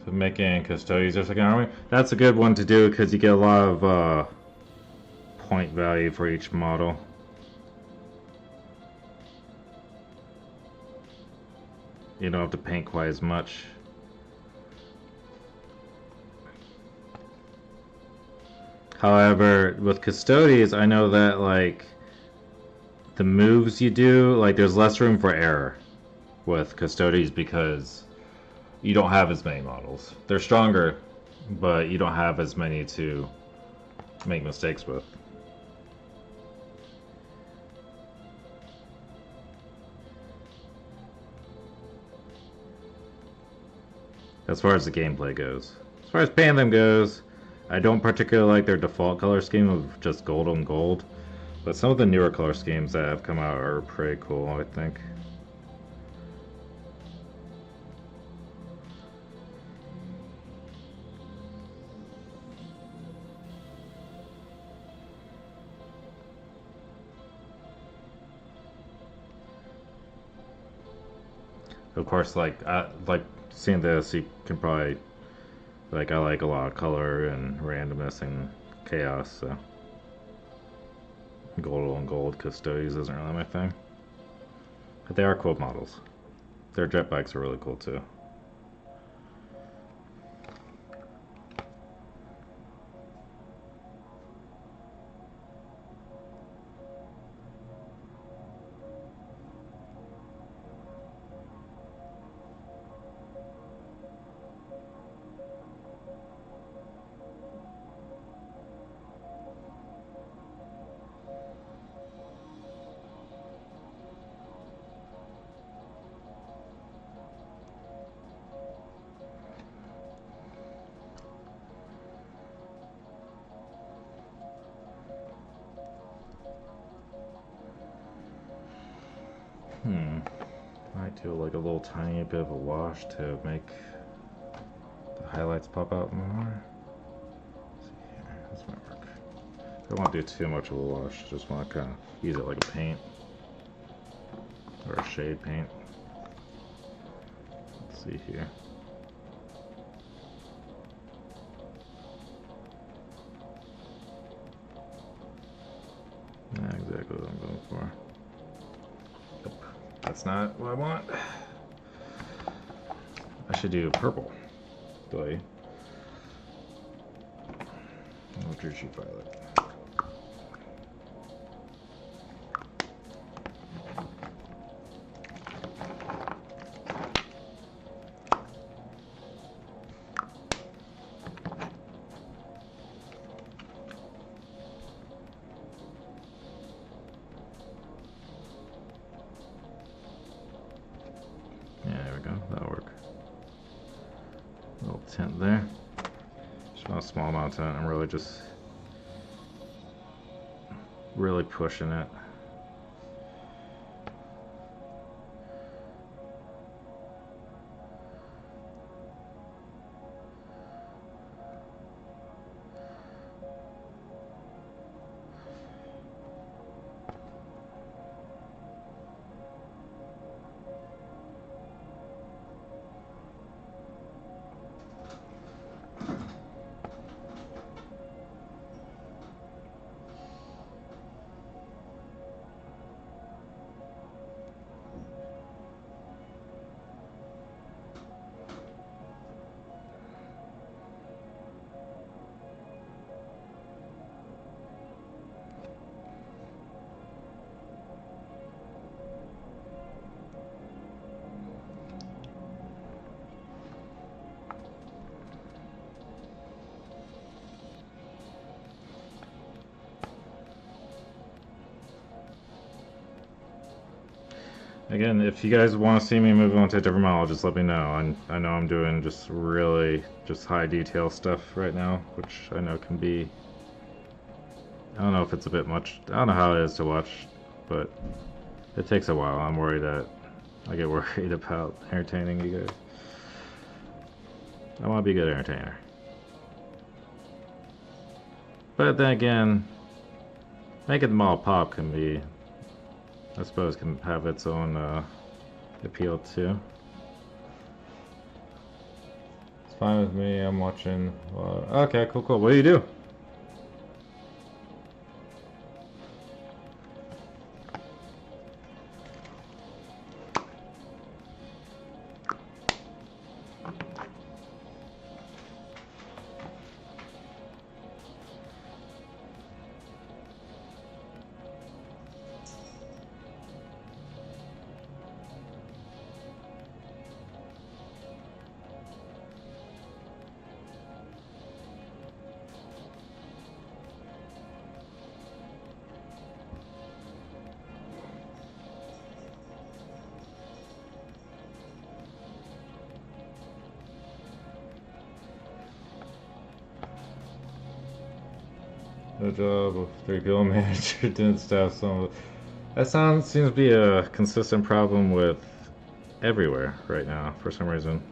So making Custodes or second army, that's a good one to do because you get a lot of point value for each model. You don't have to paint quite as much. However, with Custodes, I know that like the moves you do, like there's less room for error with Custodes because you don't have as many models. They're stronger, but you don't have as many to make mistakes with. As far as the gameplay goes. As far as painting them goes, I don't particularly like their default color scheme of just gold on gold, but some of the newer color schemes that have come out are pretty cool, I think. Of course, like seeing this, you can probably Like, I like a lot of color and randomness and chaos, so. Gold on gold custodies isn't really my thing. But they are cool models. Their jet bikes are really cool too. Might do like a little tiny bit of a wash to make the highlights pop out more. Let's see here, this might work. I don't want to do too much of a wash, just want to kind of use it like a paint or a shade paint. Let's see here. Not exactly what I'm going for. That's not what I want. I should do purple. Do I? Ultra Sheet Violet. That'll work. Little tint there. Just want a small amount of tint. I'm really just pushing it. Again, if you guys want to see me move on to a different model, just let me know. I know I'm doing just really high detail stuff right now, which I know can be, I don't know if it's a bit much. I don't know how it is to watch, but it takes a while. I'm worried that I get worried about entertaining you guys. I want to be a good entertainer. But then again, making the model pop can be, I suppose, can have its own appeal too. It's fine with me. I'm watching. Okay, cool. What do you do? No job of 3PL manager didn't staff some of it. That seems to be a consistent problem with everywhere right now for some reason.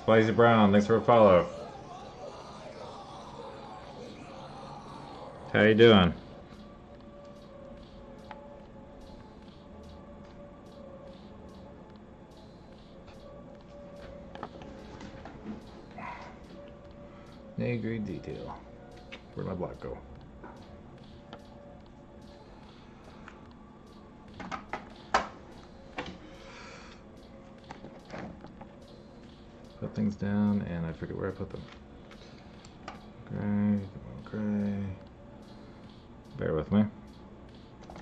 Spicy Brown, thanks for a follow. How you doing? Nitty-gritty detail. Where'd my black go? Put things down, and I forget where I put them. Gray. Bear with me.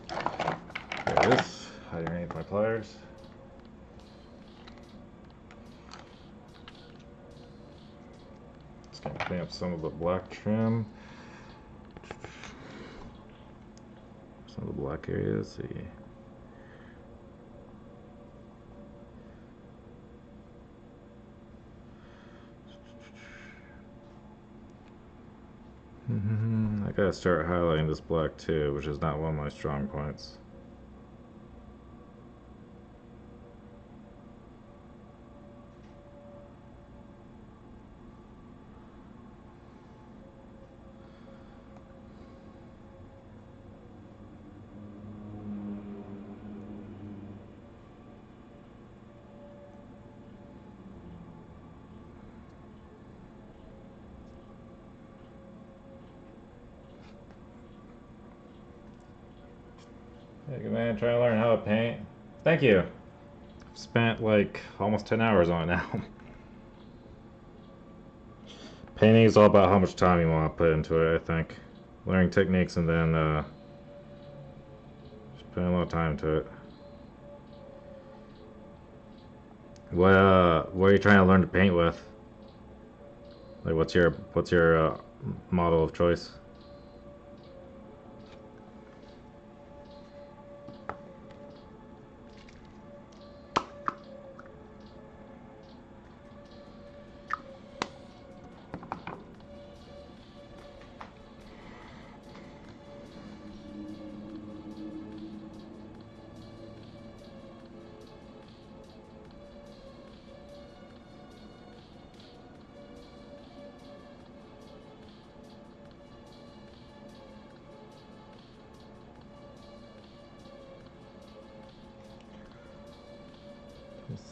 There it is. Hiding underneath my pliers. Just gonna clean up some of the black trim. Some of the black areas. See. I gotta start highlighting this black too, which is not one of my strong points. Hey, good man, trying to learn how to paint. Thank you. I've spent like almost 10 hours on it now. Painting is all about how much time you want to put into it, I think. Learning techniques and then just putting a lot of time into it. What are you trying to learn to paint with? Like what's your model of choice?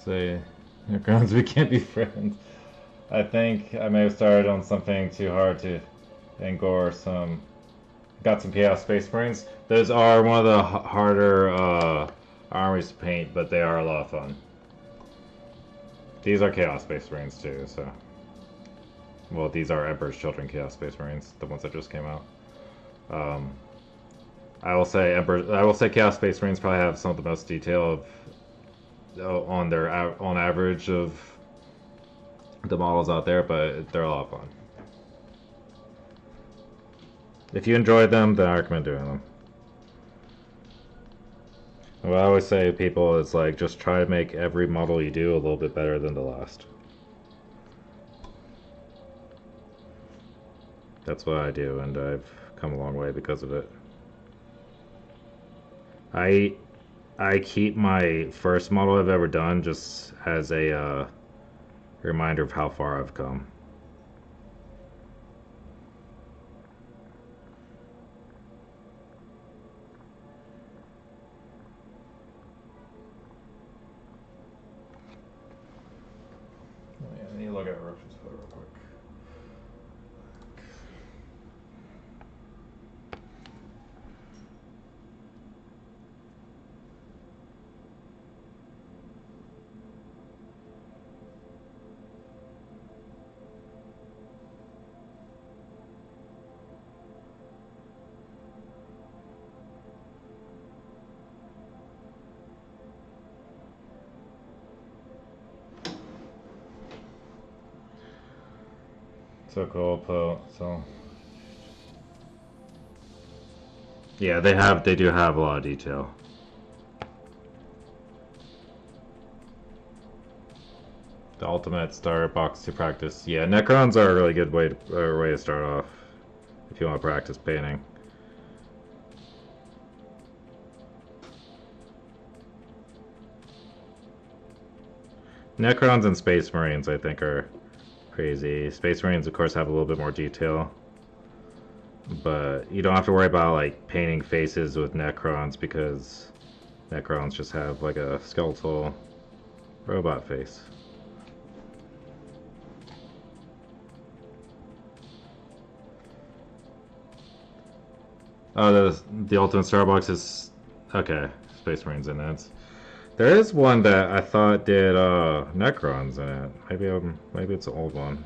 Say, here comes, we can't be friends. I think I may have started on something too hard to gore some. Got some Chaos Space Marines. Those are one of the harder armies to paint, but they are a lot of fun. These are Chaos Space Marines too, so. Well, these are Emperor's Children Chaos Space Marines, the ones that just came out. I will say Chaos Space Marines probably have some of the most detail of on average of the models out there, but they're a lot of fun. If you enjoy them, then I recommend doing them. What I always say to people is like, just try to make every model you do a little bit better than the last. That's what I do, and I've come a long way because of it. I keep my first model I've ever done just as a reminder of how far I've come. Oh yeah, I need to look at Roach's photo real quick. So cool, so yeah, they do have a lot of detail. The ultimate starter box to practice. Yeah, Necrons are a really good way to start off if you want to practice painting. Necrons and Space Marines, I think, are crazy. Space Marines, of course, have a little bit more detail. But you don't have to worry about like painting faces with Necrons because Necrons just have like a skeletal robot face. Oh, the Ultimate Starbucks is okay. Space Marines in it. There is one that I thought did Necrons in it. Maybe it's an old one.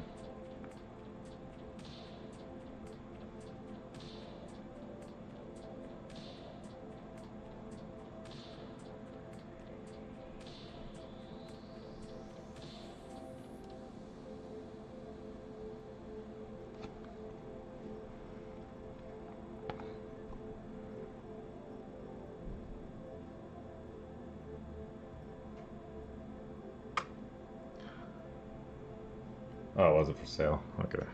Oh, was it for sale? Okay.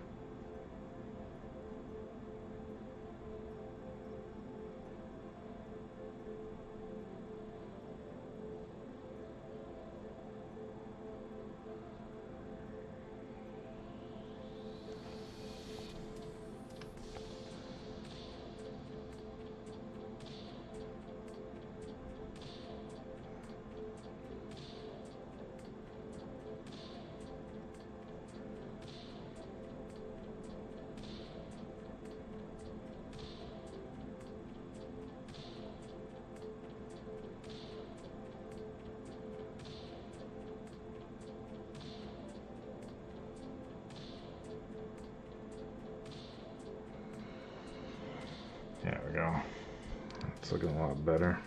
There we go. It's looking a lot better.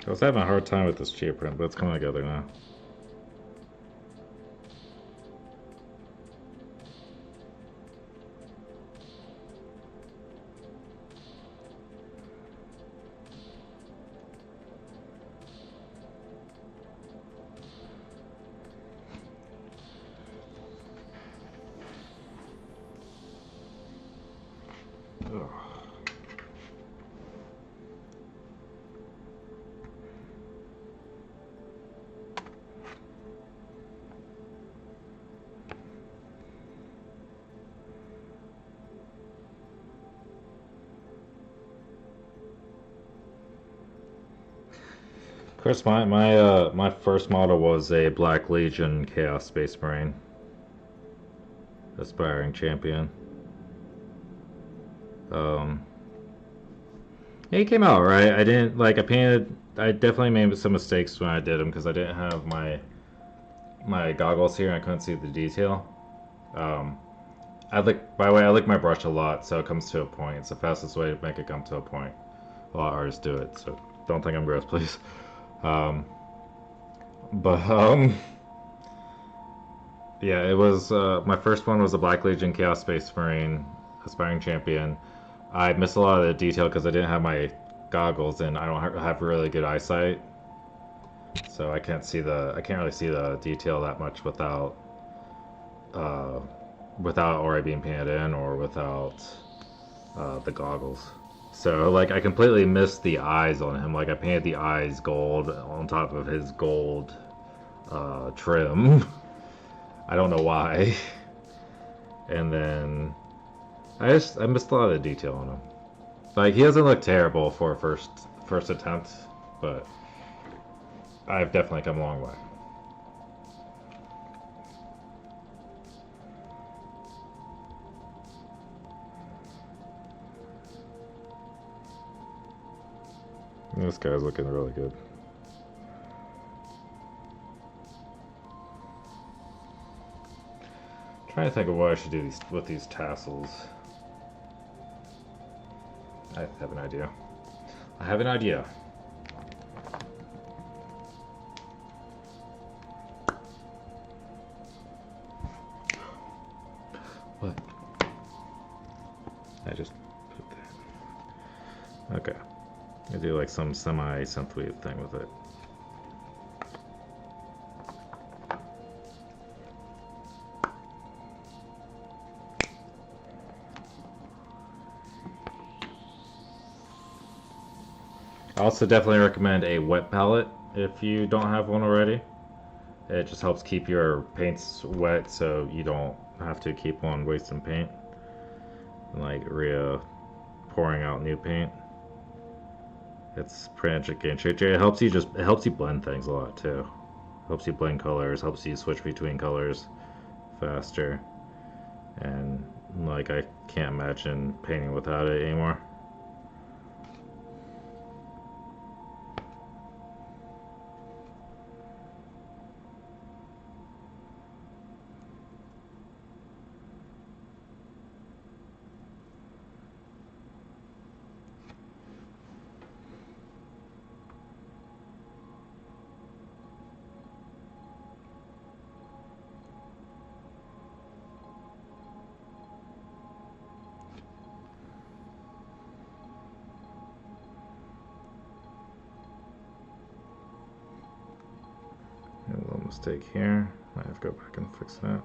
I was having a hard time with this geoprint, but it's coming together now. Ugh. Of course, my first model was a Black Legion Chaos Space Marine, aspiring champion. Yeah, he came out right. I didn't like. I definitely made some mistakes when I did him because I didn't have my goggles here and I couldn't see the detail. By the way, I lick my brush a lot, so it comes to a point. It's the fastest way to make it come to a point. A lot of artists do it, so don't think I'm gross, please. But yeah, it was my first one was a Black Legion Chaos Space Marine, aspiring champion. I missed a lot of the detail because I didn't have my goggles and I don't have really good eyesight, so I can't really see the detail that much without already being painted in or without the goggles. So like I completely missed the eyes on him. Like I painted the eyes gold on top of his gold trim. I don't know why. And then I missed a lot of the detail on him. Like he doesn't look terrible for a first attempt, but I've definitely come a long way. This guy's looking really good. I'm trying to think of what I should do with these tassels. I have an idea. I have an idea. What? I just put that. Okay. I do like some semi-synthwave thing with it. I also definitely recommend a wet palette if you don't have one already. It just helps keep your paints wet so you don't have to keep on wasting paint. And like pouring out new paint. It's pretty much a game changer. It helps you blend things a lot too. Helps you blend colors, helps you switch between colors faster. And like I can't imagine painting without it anymore. A little mistake here. I have to go back and fix that.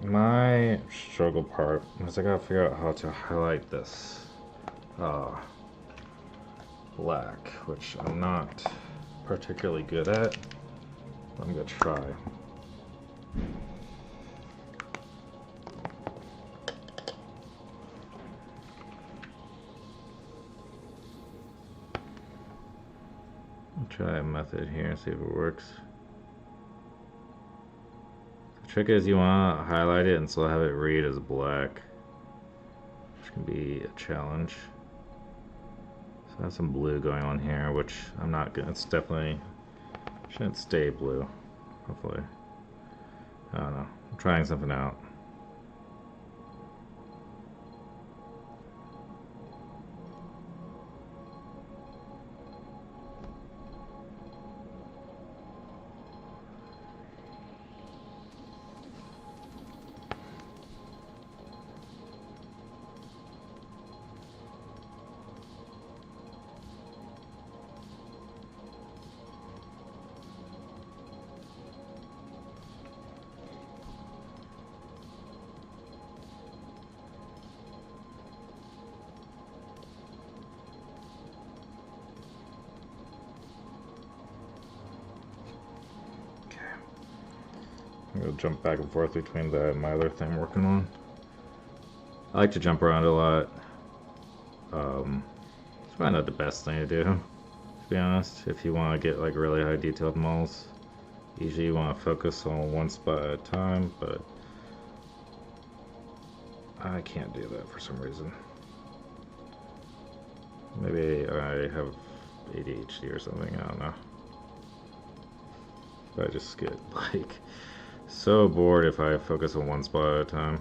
My struggle part is I gotta figure out how to highlight this black, which I'm not particularly good at. I'm gonna try. I'll try a method here and see if it works. Trick is you want to highlight it and still have it read as black, which can be a challenge. So I have some blue going on here, which I'm not gonna, it's definitely shouldn't stay blue, hopefully. I don't know, I'm trying something out. I'm gonna jump back and forth between that and my other thing I'm working on. I like to jump around a lot. It's probably not the best thing to do, to be honest. If you want to get like really high detailed models, usually you want to focus on one spot at a time, but I can't do that for some reason. Maybe I have ADHD or something, I don't know. I just get like so bored if I focus on one spot at a time.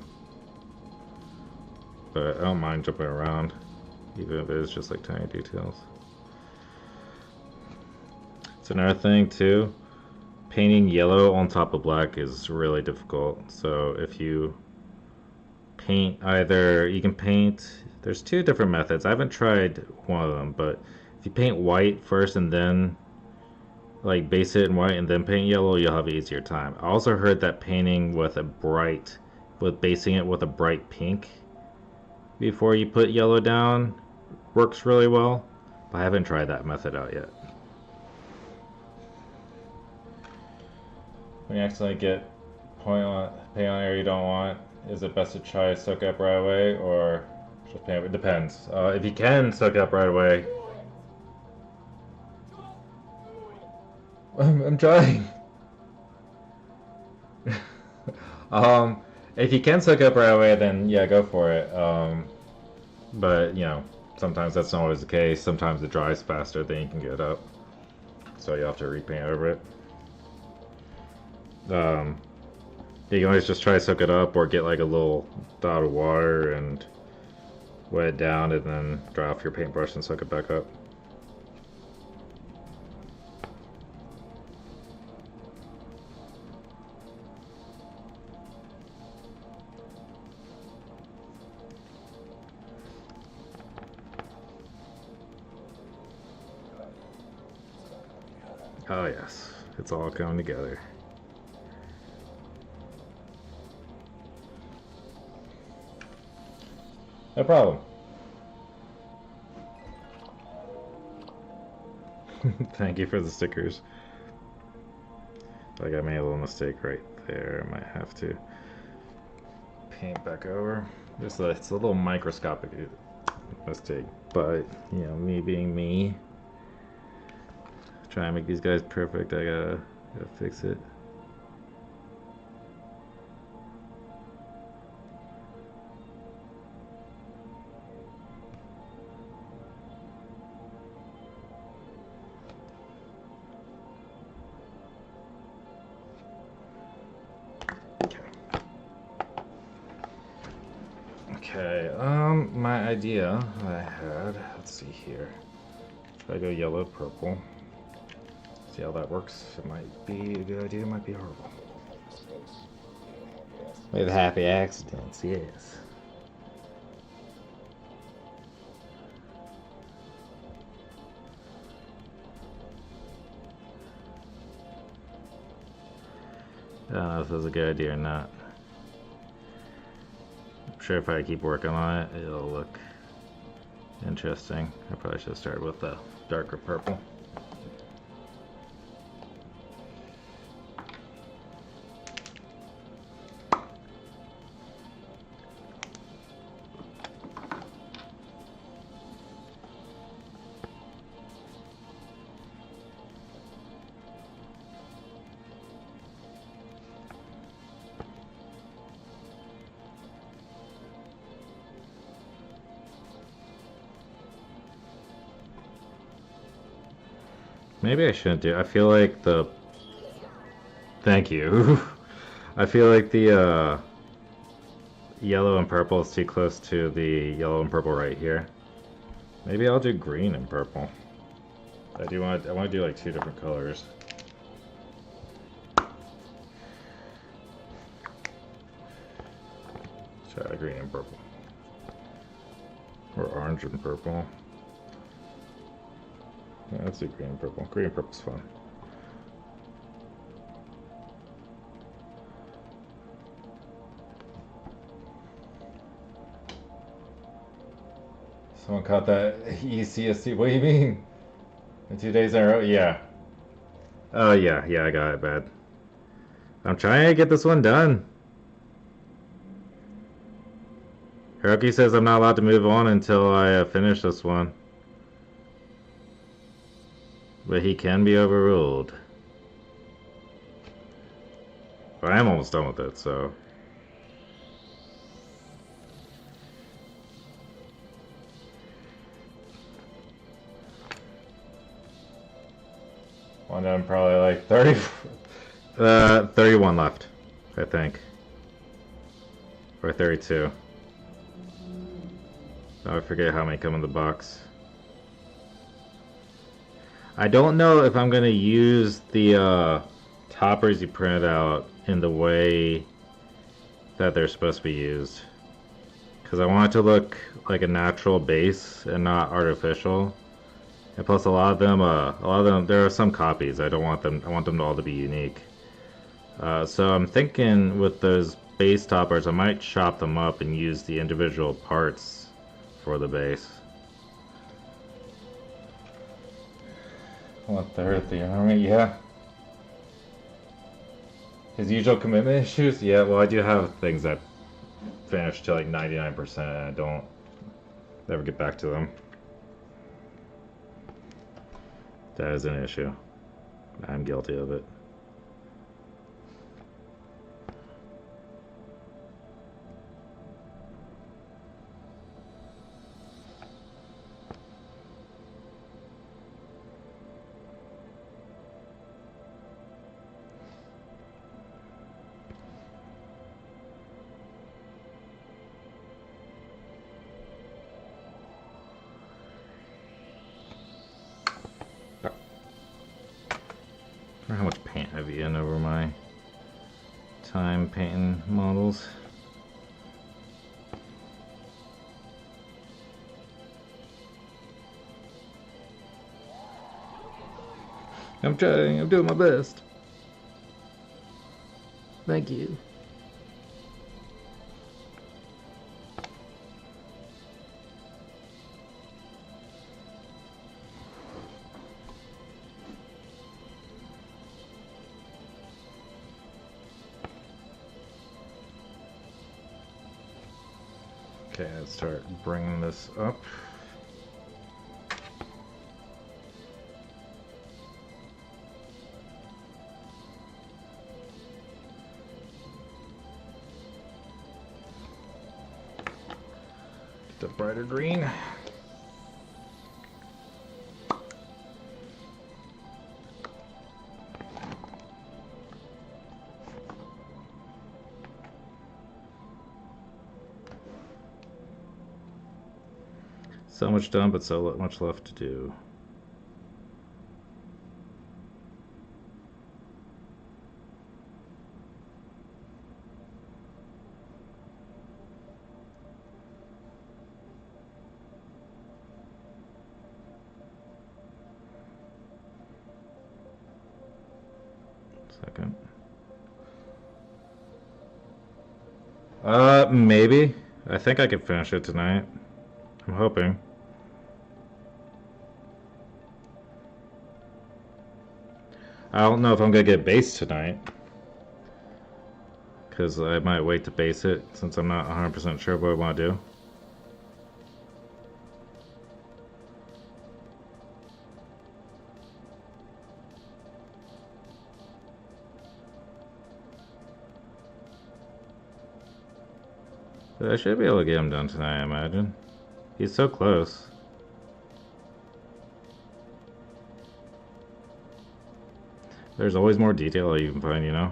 But I don't mind jumping around, even if it is just like tiny details. It's another thing too, painting yellow on top of black is really difficult. So if you paint you can paint, there's two different methods. I haven't tried one of them, but if you paint white first and then like base it in white and then paint yellow, you'll have an easier time. I also heard that painting with basing it with a bright pink before you put yellow down works really well, but I haven't tried that method out yet. When you accidentally get paint on area you don't want, is it best to try to soak up right away or just paint? It depends. If you can soak up right away, I'm trying. If you can soak up right away, then yeah, go for it. But you know, sometimes that's not always the case. Sometimes it dries faster than you can get up, so you have to repaint over it. You can always just try to soak it up, or get like a little dot of water and wet it down, and then dry off your paintbrush and soak it back up. Oh yes, it's all coming together. No problem. Thank you for the stickers. Like I made a little mistake right there. Might have to paint back over. It's a little microscopic mistake, but you know, me being me, trying to make these guys perfect, I gotta fix it. Okay, my idea I had, let's see here. Try to go yellow, purple. See how that works. It might be a good idea, it might be horrible. With happy accidents, yes. I don't know if it was a good idea or not. I'm sure if I keep working on it, it'll look interesting. I probably should have started with the darker purple. Maybe I shouldn't do. I feel like the. Thank you. I feel like the yellow and purple is too close to the yellow and purple right here. Maybe I'll do green and purple. I want to do like two different colors. Try green and purple. Or orange and purple. Yeah, let's do green and purple. Green and purple's fun. Someone caught that ECST. What do you mean? In 2 days in a row? Yeah. Oh, yeah. I got it bad. I'm trying to get this one done. Hiroki says I'm not allowed to move on until I finish this one. But he can be overruled. But I am almost done with it, so. One done, probably like 30. 31 left, I think. Or 32. I forget how many come in the box. I don't know if I'm gonna use the toppers you printed out in the way that they're supposed to be used, because I want it to look like a natural base and not artificial. And plus, a lot of them, there are some copies. I want them all to be unique. So I'm thinking with those base toppers, I might chop them up and use the individual parts for the base. 1/3 of the army, yeah. His usual commitment issues? Yeah, well, I do have things that finish to like 99% and I don't ever get back to them. That is an issue. I'm guilty of it. I wonder how much paint I've eaten over my time painting models. I'm trying. I'm doing my best. Thank you. Okay, let's start bringing this up. Get the brighter green. So much done, but so much left to do. Second. Maybe. I think I can finish it tonight. I'm hoping. I don't know if I'm gonna get base tonight, because I might wait to base it since I'm not 100% sure what I want to do. But I should be able to get him done tonight, I imagine. He's so close. There's always more detail you can find, you know?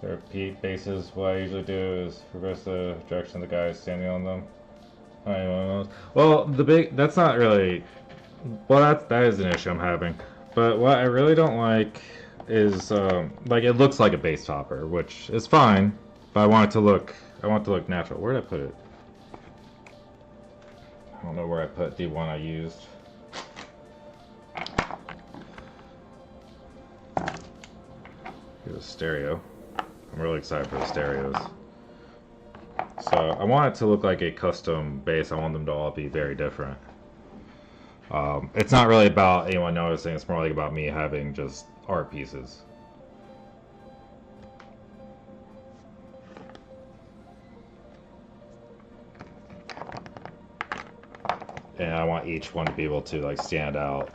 To repeat bases, what I usually do is reverse the direction the guy is standing on them. Well, that's not really, well, that is an issue I'm having. But what I really don't like is, like, it looks like a base topper, which is fine, but I want it to look natural. Where did I put it? I don't know where I put the one I used. Here's a stereo. I'm really excited for the stereos. So I want it to look like a custom base. I want them to all be very different. It's not really about anyone noticing. It's more like about me having just art pieces. And I want each one to be able to like stand out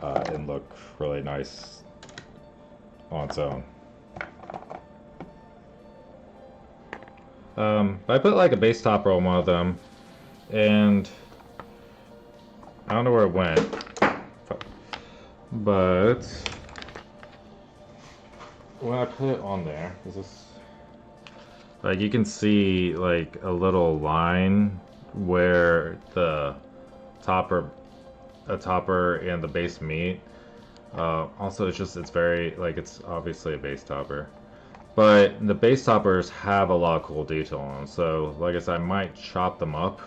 and look really nice on its own. I put like a base topper on one of them, and I don't know where it went, but when I put it on there, is this like you can see like a little line where the topper and the base meet. Also, it's very like it's obviously a base topper. But the base toppers have a lot of cool detail on them, so like I said, I might chop them up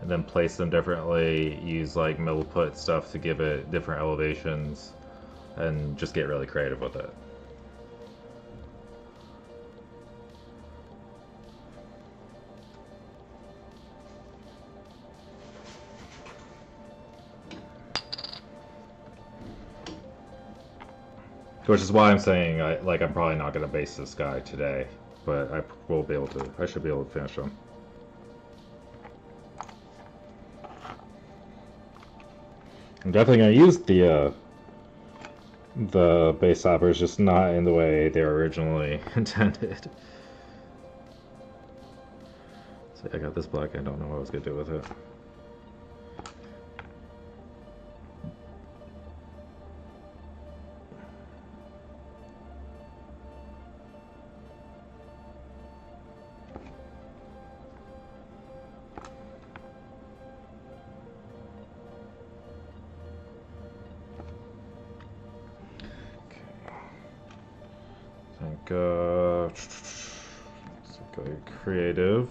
and then place them differently, use like middle put stuff to give it different elevations, and just get really creative with it. Which is why I'm saying I'm probably not going to base this guy today, but I will be able to. I should be able to finish him. I'm definitely going to use the base toppers, just not in the way they were originally intended. So I got this black. I don't know what I was going to do with it. go creative.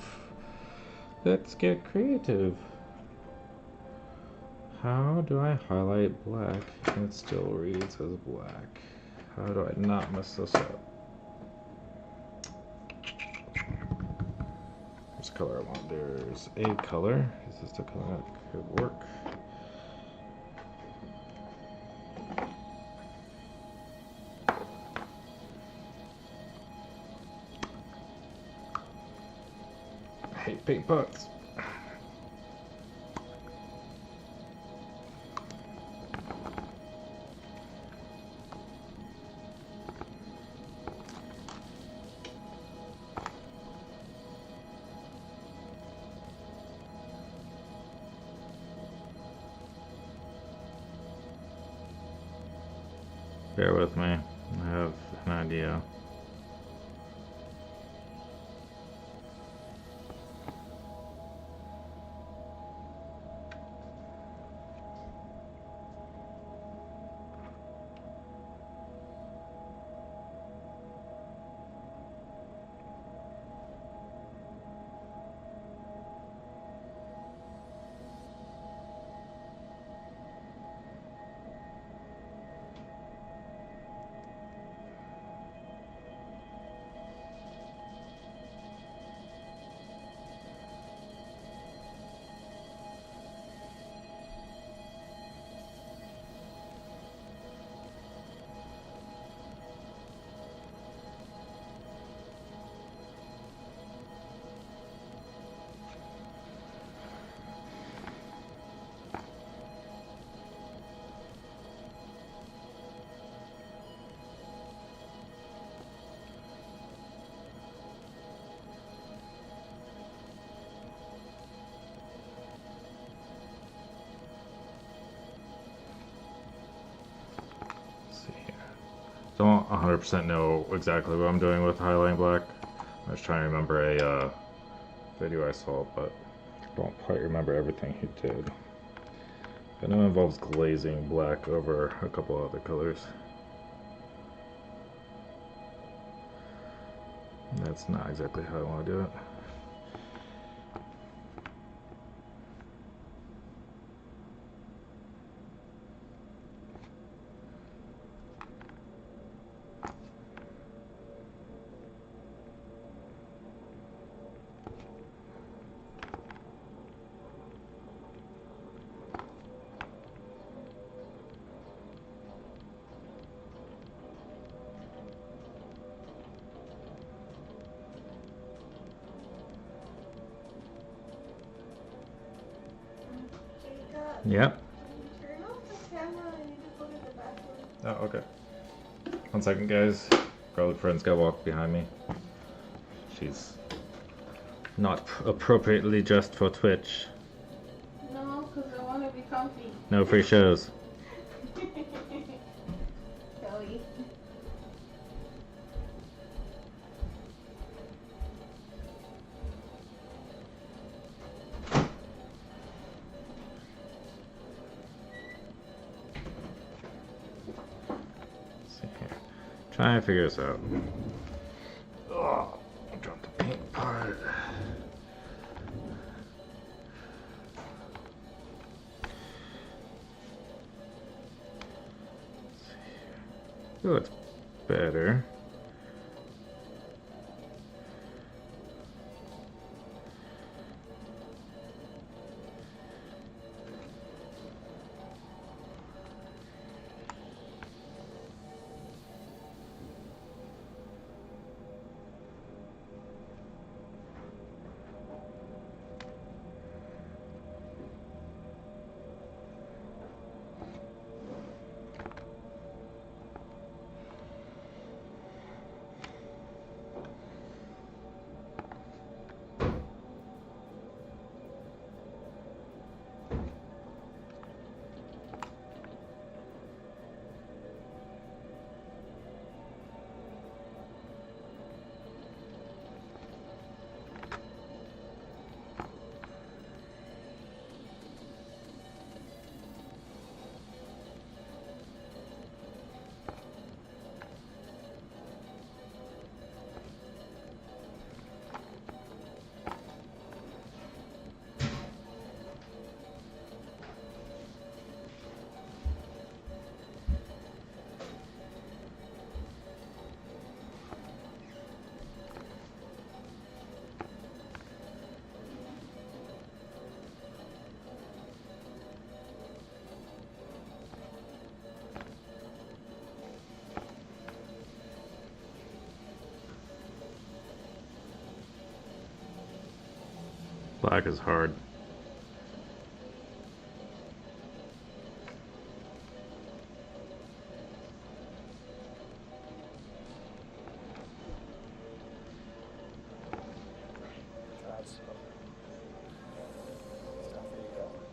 Let's get creative. How do I highlight black and it still reads as black? How do I not mess this up? Which color I want? There's a color. Is this the color that could work? I hate paint pots. Bear with me, I have an idea. Don't 100% know exactly what I'm doing with highlighting black. I was trying to remember a video I saw, but don't quite remember everything he did. I know it involves glazing black over a couple other colors. That's not exactly how I want to do it. Yep. Turn off the camera. I need to go to the bathroom. Oh, okay. 1 second, guys. Girl friend's got to walk behind me. She's not appropriately dressed for Twitch. No, because I want to be comfy. No free shows. Kelly. Trying to figure this out. Oh, I dropped the paint pot. It looks better. Black is hard.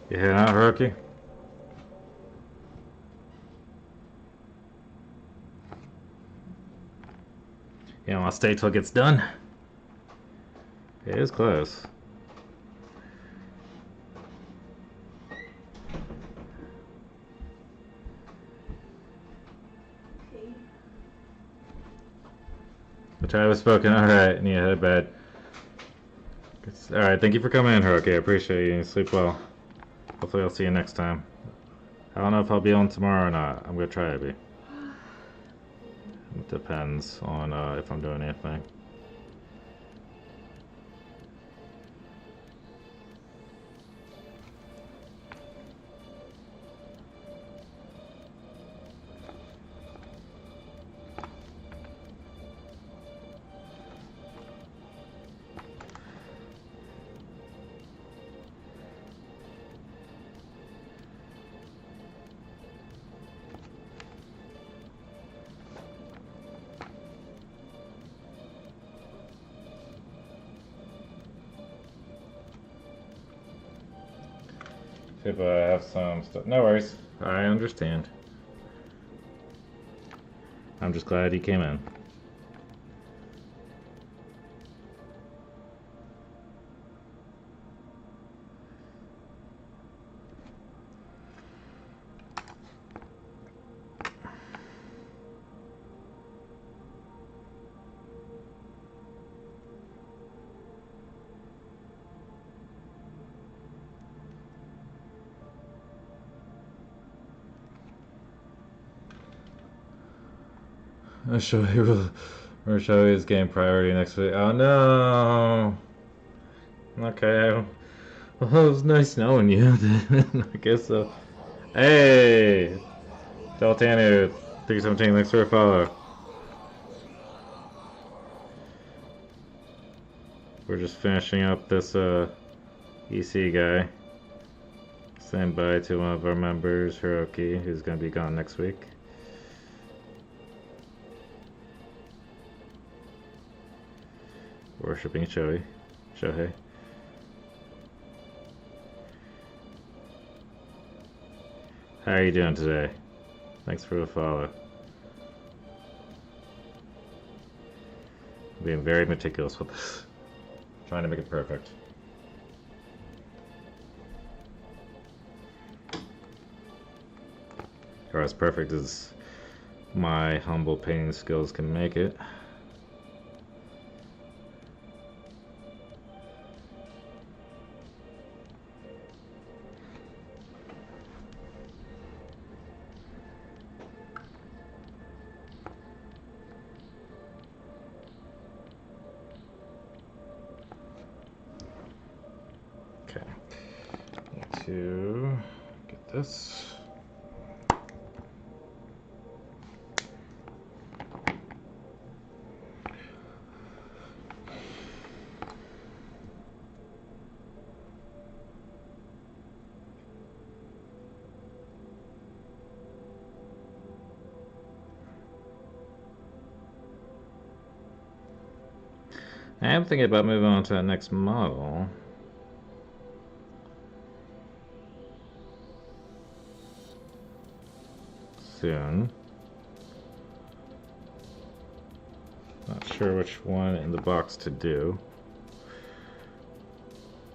You heading out, Hiroki? You know, I'll stay till it gets done. It is close. Okay. The tribe was spoken. Alright, and you head to bed. Alright, thank you for coming in, Hiroki. I appreciate you. Sleep well. Hopefully I'll see you next time. I don't know if I'll be on tomorrow or not. I'm gonna try to be. It depends on if I'm doing anything. If I have some stuff. No worries. I understand. I'm just glad he came in. Show is game priority next week. Oh no. Okay. Well, it was nice knowing you. I guess so. Hey, Deltanu 317. Thanks for a follow. We're just finishing up this EC guy. Saying bye to one of our members, Hiroki, who's gonna be gone next week. Worshipping Shohei. How are you doing today? Thanks for the follow. Being very meticulous with this. Trying to make it perfect. Or as perfect as my humble painting skills can make it. To get this. I am thinking about moving on to the next model. Soon. Not sure which one in the box to do.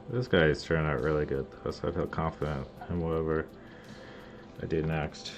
This guy is turning out really good though, so I feel confident in whatever I do next.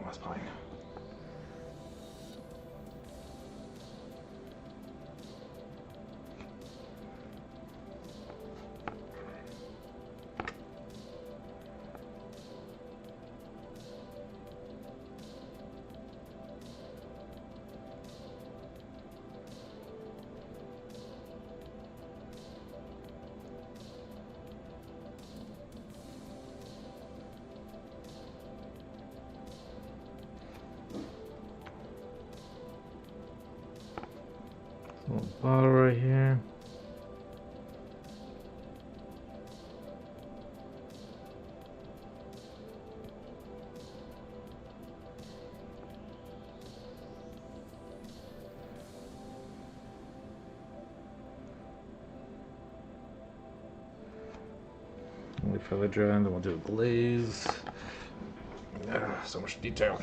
one less pine. Little bottle right here. Wait for the dry, and then we'll do a glaze. So much detail.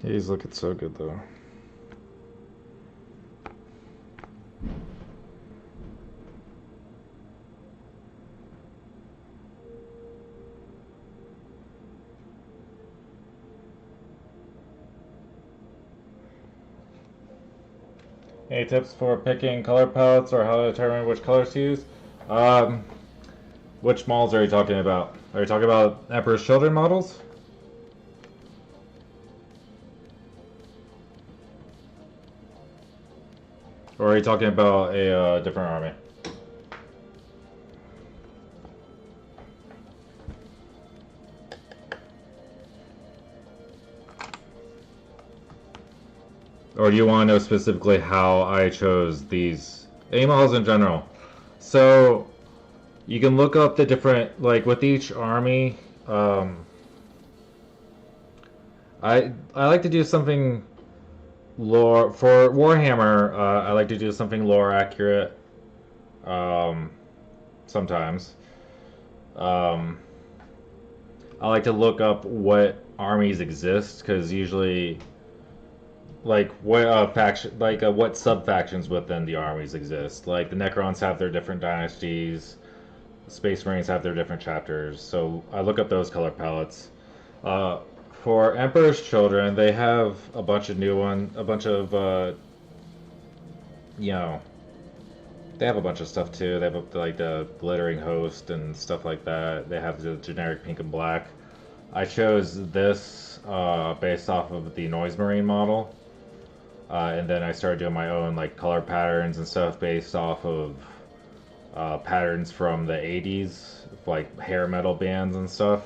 He's looking so good though. Any tips for picking color palettes or how to determine which colors to use? Which models are you talking about? Are you talking about Emperor's Children models? Or are you talking about a different army? Or do you want to know specifically how I chose these A models in general? So you can look up the different, like with each army. I like to do something lore for Warhammer. I like to do something lore accurate. Sometimes. I like to look up what armies exist because usually, like what faction, like what sub factions within the armies exist. Like the Necrons have their different dynasties. Space Marines have their different chapters. So I look up those color palettes. For Emperor's Children, they have a bunch of new ones, a bunch of, you know, they have a bunch of stuff too. They have like the Glittering Host and stuff like that. They have the generic pink and black. I chose this based off of the Noise Marine model. And then I started doing my own like color patterns and stuff based off of patterns from the 80s, like hair metal bands and stuff.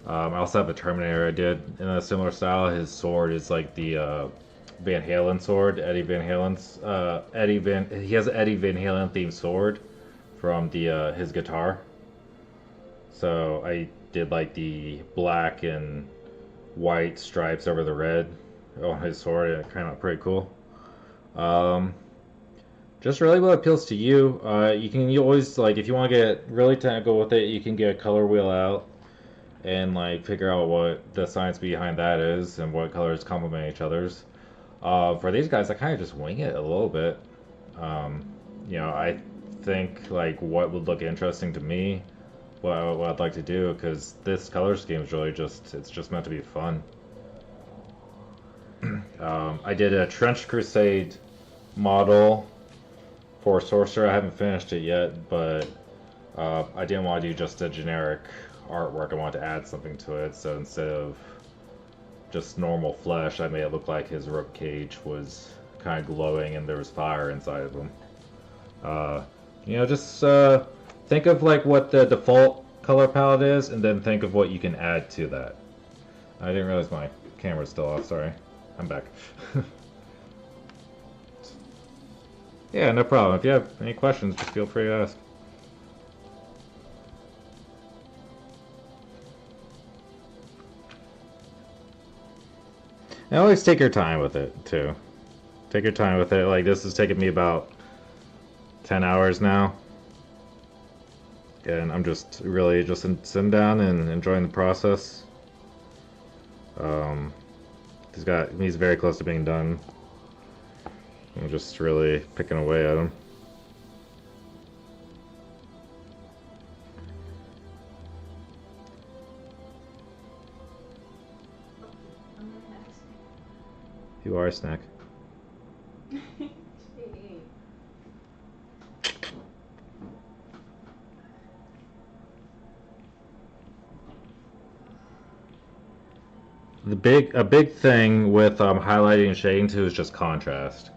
I also have a Terminator I did in a similar style. His sword is like the Van Halen sword, Eddie Van Halen's. He has an Eddie Van Halen themed sword from the his guitar. So I did like the black and white stripes over the red on his sword, and it came out pretty cool. Just really what appeals to you. You always, like, if you want to get really technical with it, you can get a color wheel out and like figure out what the science behind that is and what colors complement each other's. For these guys, I kind of just wing it a little bit. You know, I think like what would look interesting to me, what I'd like to do, because this color scheme is really it's just meant to be fun. I did a Trench Crusade model for Sorcerer. I haven't finished it yet, but I didn't want to do just a generic artwork. I wanted to add something to it, so instead of just normal flesh, I made it look like his rib cage was kind of glowing and there was fire inside of him. You know, just think of like what the default color palette is, and then think of what you can add to that. I didn't realize my camera's still off, sorry. I'm back. Yeah, no problem. If you have any questions, just feel free to ask. And always take your time with it, too. Take your time with it. Like, this has taken me about 10 hours now. And I'm just really just sitting down and enjoying the process. He's very close to being done. I'm just really picking away at him. I'm not next. You are a snack. A big thing with highlighting and shading too is just contrast.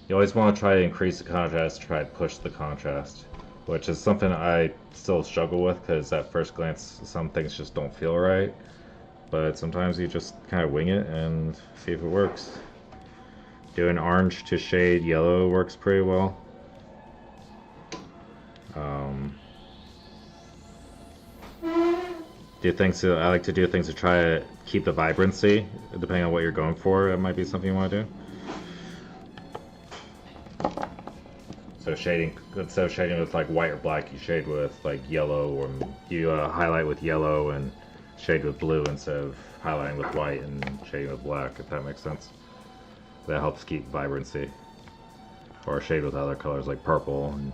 You always want to try to increase the contrast, try to push the contrast, which is something I still struggle with because at first glance some things just don't feel right. But sometimes you just kind of wing it and see if it works. Doing orange to shade yellow works pretty well. I like to do things to try to keep the vibrancy, depending on what you're going for. It might be something you want to do. So shading, instead of shading with like white or black, you shade with like yellow, or you highlight with yellow and shade with blue instead of highlighting with white and shading with black, if that makes sense. That helps keep vibrancy. Or shade with other colors like purple, and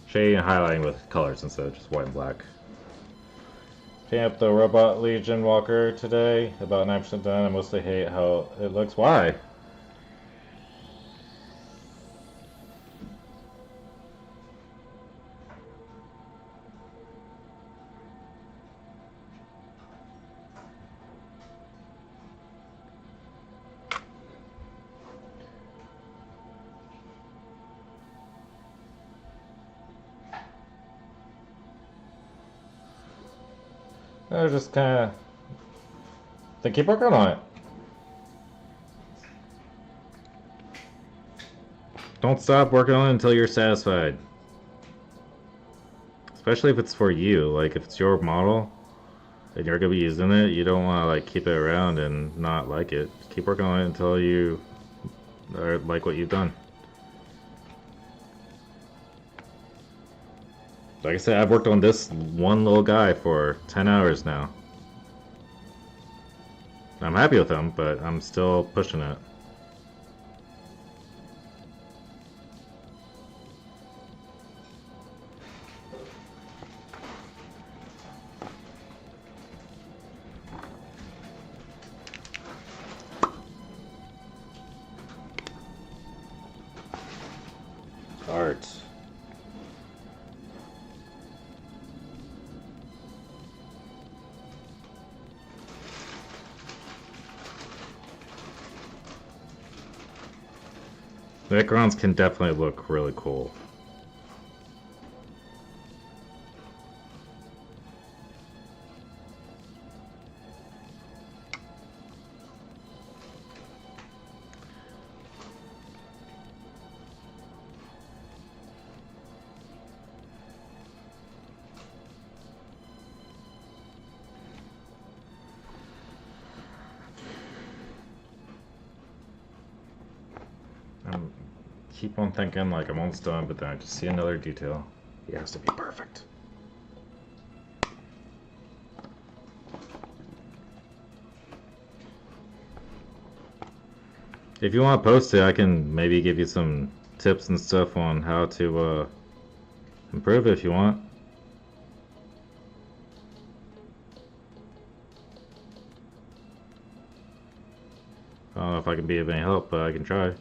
shading and highlighting with colors instead of just white and black. Picking up the Robot Legion Walker today, about 9% done. I mostly hate how it looks. Why? I was just kind of... They keep working on it. Don't stop working on it until you're satisfied. Especially if it's for you. Like, if it's your model and you're going to be using it, you don't want to, like, keep it around and not like it. Just keep working on it until you like what you've done. Like I said, I've worked on this one little guy for 10 hours now. I'm happy with him, but I'm still pushing it. Art. The backgrounds can definitely look really cool. Keep on thinking like I'm almost done, but then I just see another detail. It has to be perfect. If you want to post it, I can maybe give you some tips and stuff on how to improve it if you want. I don't know if I can be of any help, but I can try.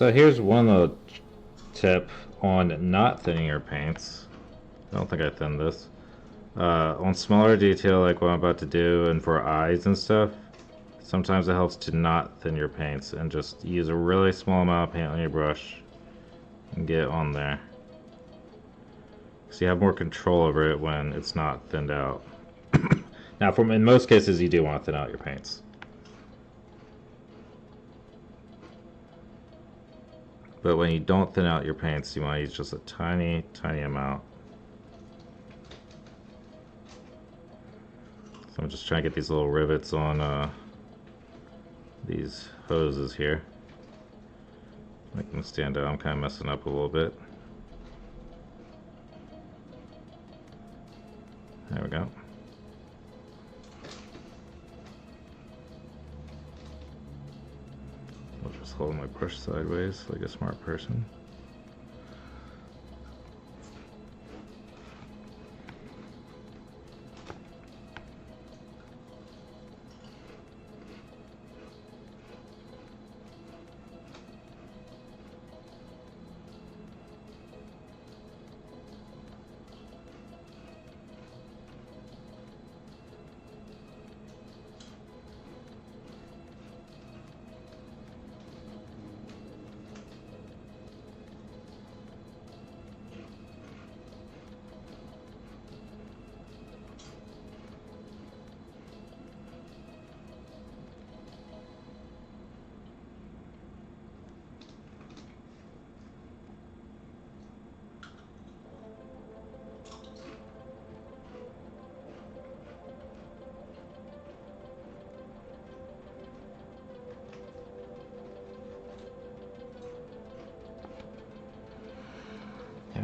So here's one little tip on not thinning your paints. I don't think I thinned this. On smaller detail like what I'm about to do and for eyes and stuff, sometimes it helps to not thin your paints and just use a really small amount of paint on your brush and get it on there. So you have more control over it when it's not thinned out. Now, in most cases, you do want to thin out your paints. But when you don't thin out your paints, you want to use just a tiny, tiny amount. So I'm just trying to get these little rivets on these hoses here. Make them stand out. I'm kind of messing up a little bit. There we go. I'll just hold my brush sideways like a smart person.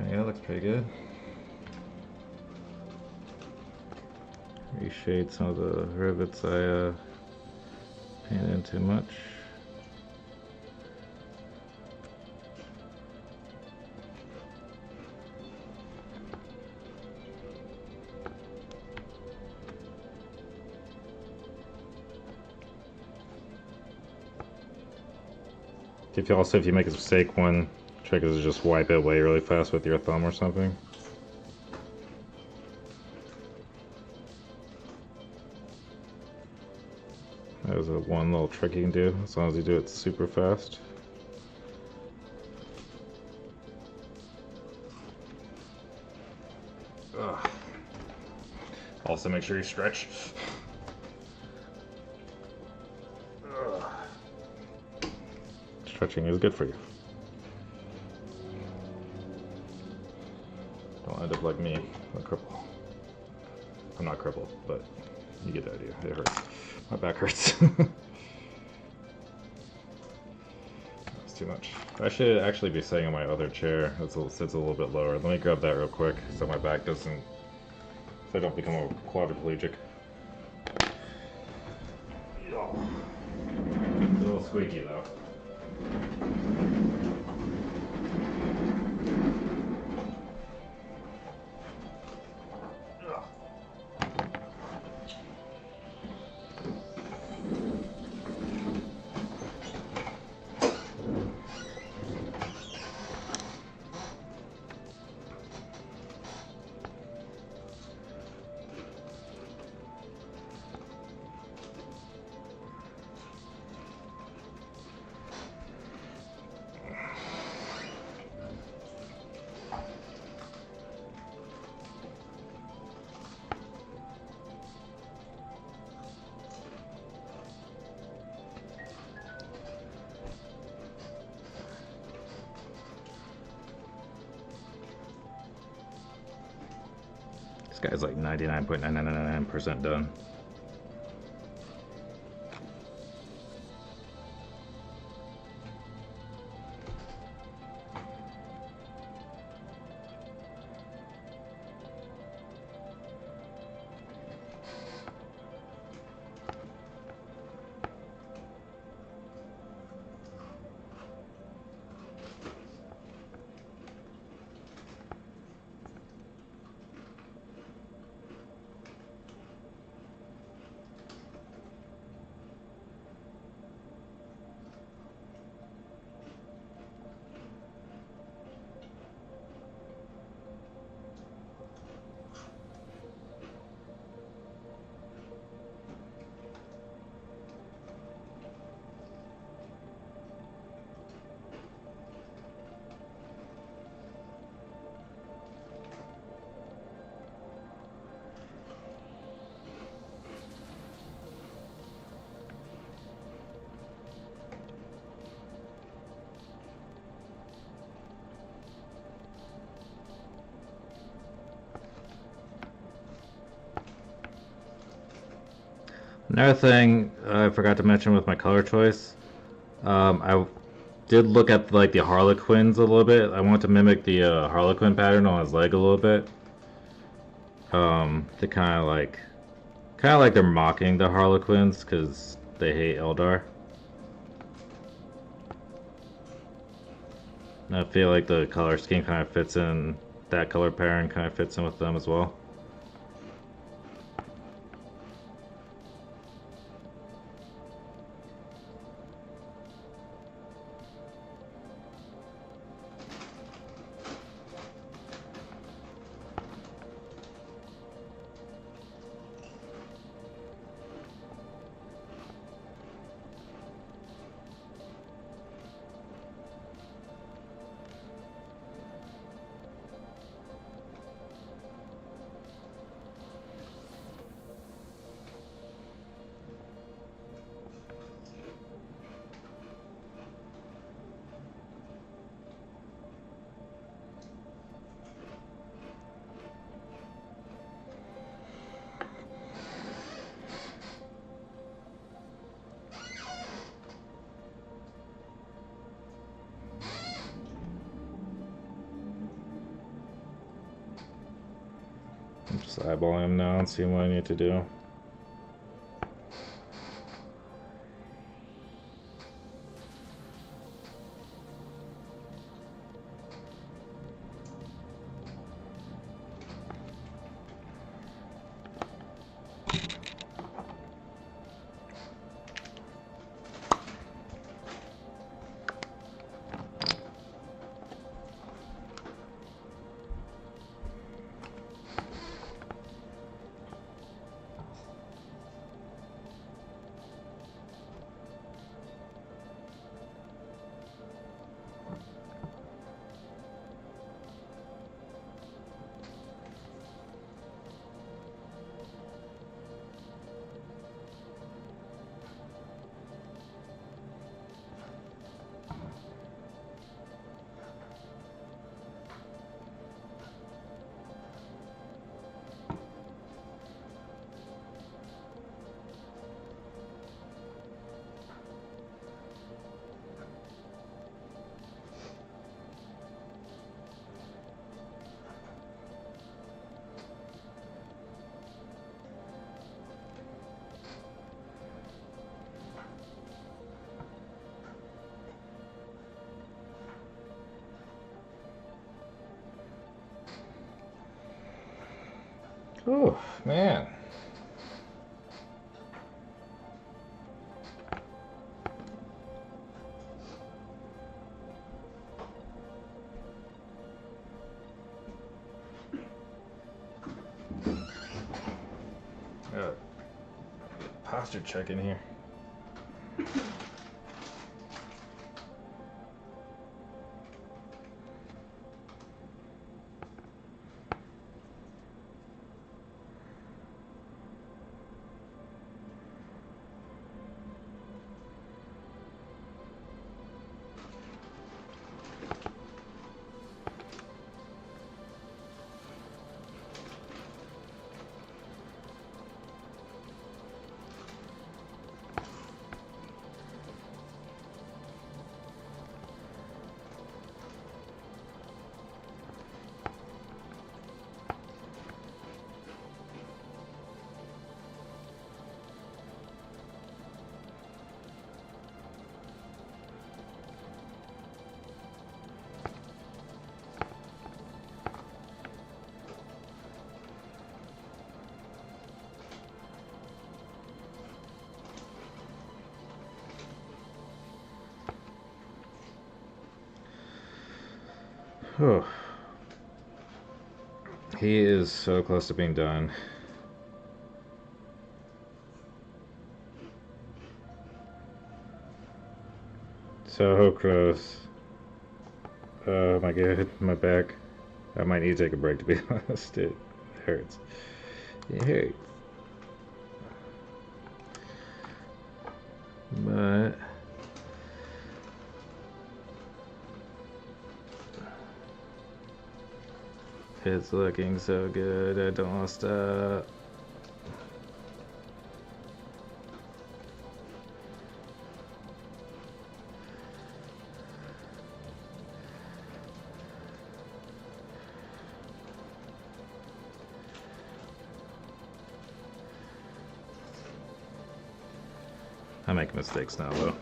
Yeah, looks pretty good. Reshade some of the rivets I painted in too much. If you make a mistake, one trick is to just wipe it away really fast with your thumb or something. That was one little trick you can do, as long as you do it super fast. Ugh. Also make sure you stretch. Stretching is good for you. Don't end up like me, a cripple. I'm not crippled, but you get the idea. It hurts. My back hurts. That's too much. I should actually be sitting on my other chair. It sits a little bit lower. Let me grab that real quick so my back doesn't, so I don't become a quadriplegic. It's a little squeaky though. This guy's like 99.999% done. Another thing I forgot to mention with my color choice, I did look at like the Harlequins a little bit. I want to mimic the Harlequin pattern on his leg a little bit. They kind of like they're mocking the Harlequins because they hate Eldar. And I feel like the color scheme kind of fits in. That color pairing kind of fits in with them as well. I'm just eyeballing him now and seeing what I need to do. Oh, man. Posture check in here. Oh. He is so close to being done. So close. Oh my god, my back. I might need to take a break, to be honest. It hurts. It hurts. But it's looking so good. I don't want to stop. I make mistakes now, though.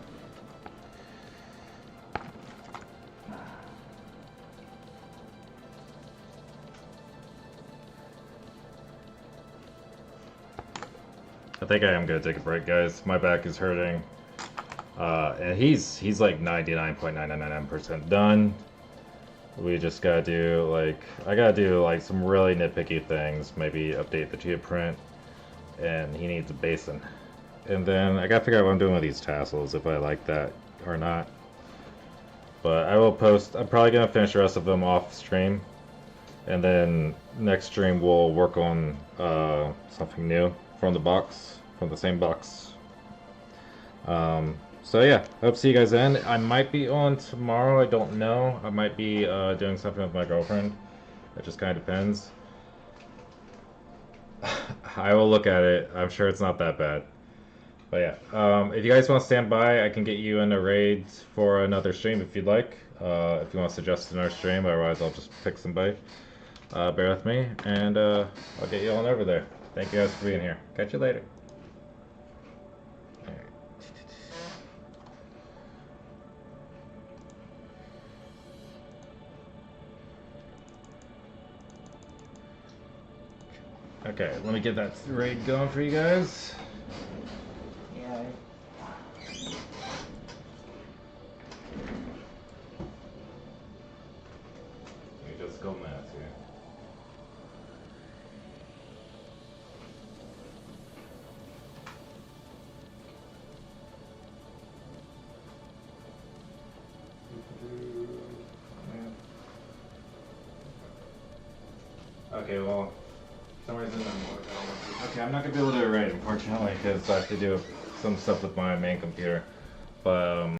I think I am gonna take a break, guys. My back is hurting. And he's like 99.999% done. We just gotta do like, I gotta do like some really nitpicky things. Maybe update the Chia print, and he needs a basin. And then I gotta figure out what I'm doing with these tassels, if I like that or not. But I will post, I'm probably gonna finish the rest of them off stream. And then next stream we'll work on something new from the box, from the same box. So yeah, hope to see you guys then. I might be on tomorrow, I don't know. I might be doing something with my girlfriend. It just kind of depends. I will look at it. I'm sure it's not that bad. But yeah, if you guys want to stand by, I can get you in a raid for another stream if you'd like. If you want to suggest another stream, otherwise I'll just pick somebody. Bear with me, and I'll get you on over there. Thank you guys for being here. Catch you later. Okay, let me get that raid going for you guys. Yeah. Let me just go math here. Okay, well, for some reason okay, I'm not gonna be able to write, unfortunately, because I have to do some stuff with my main computer. But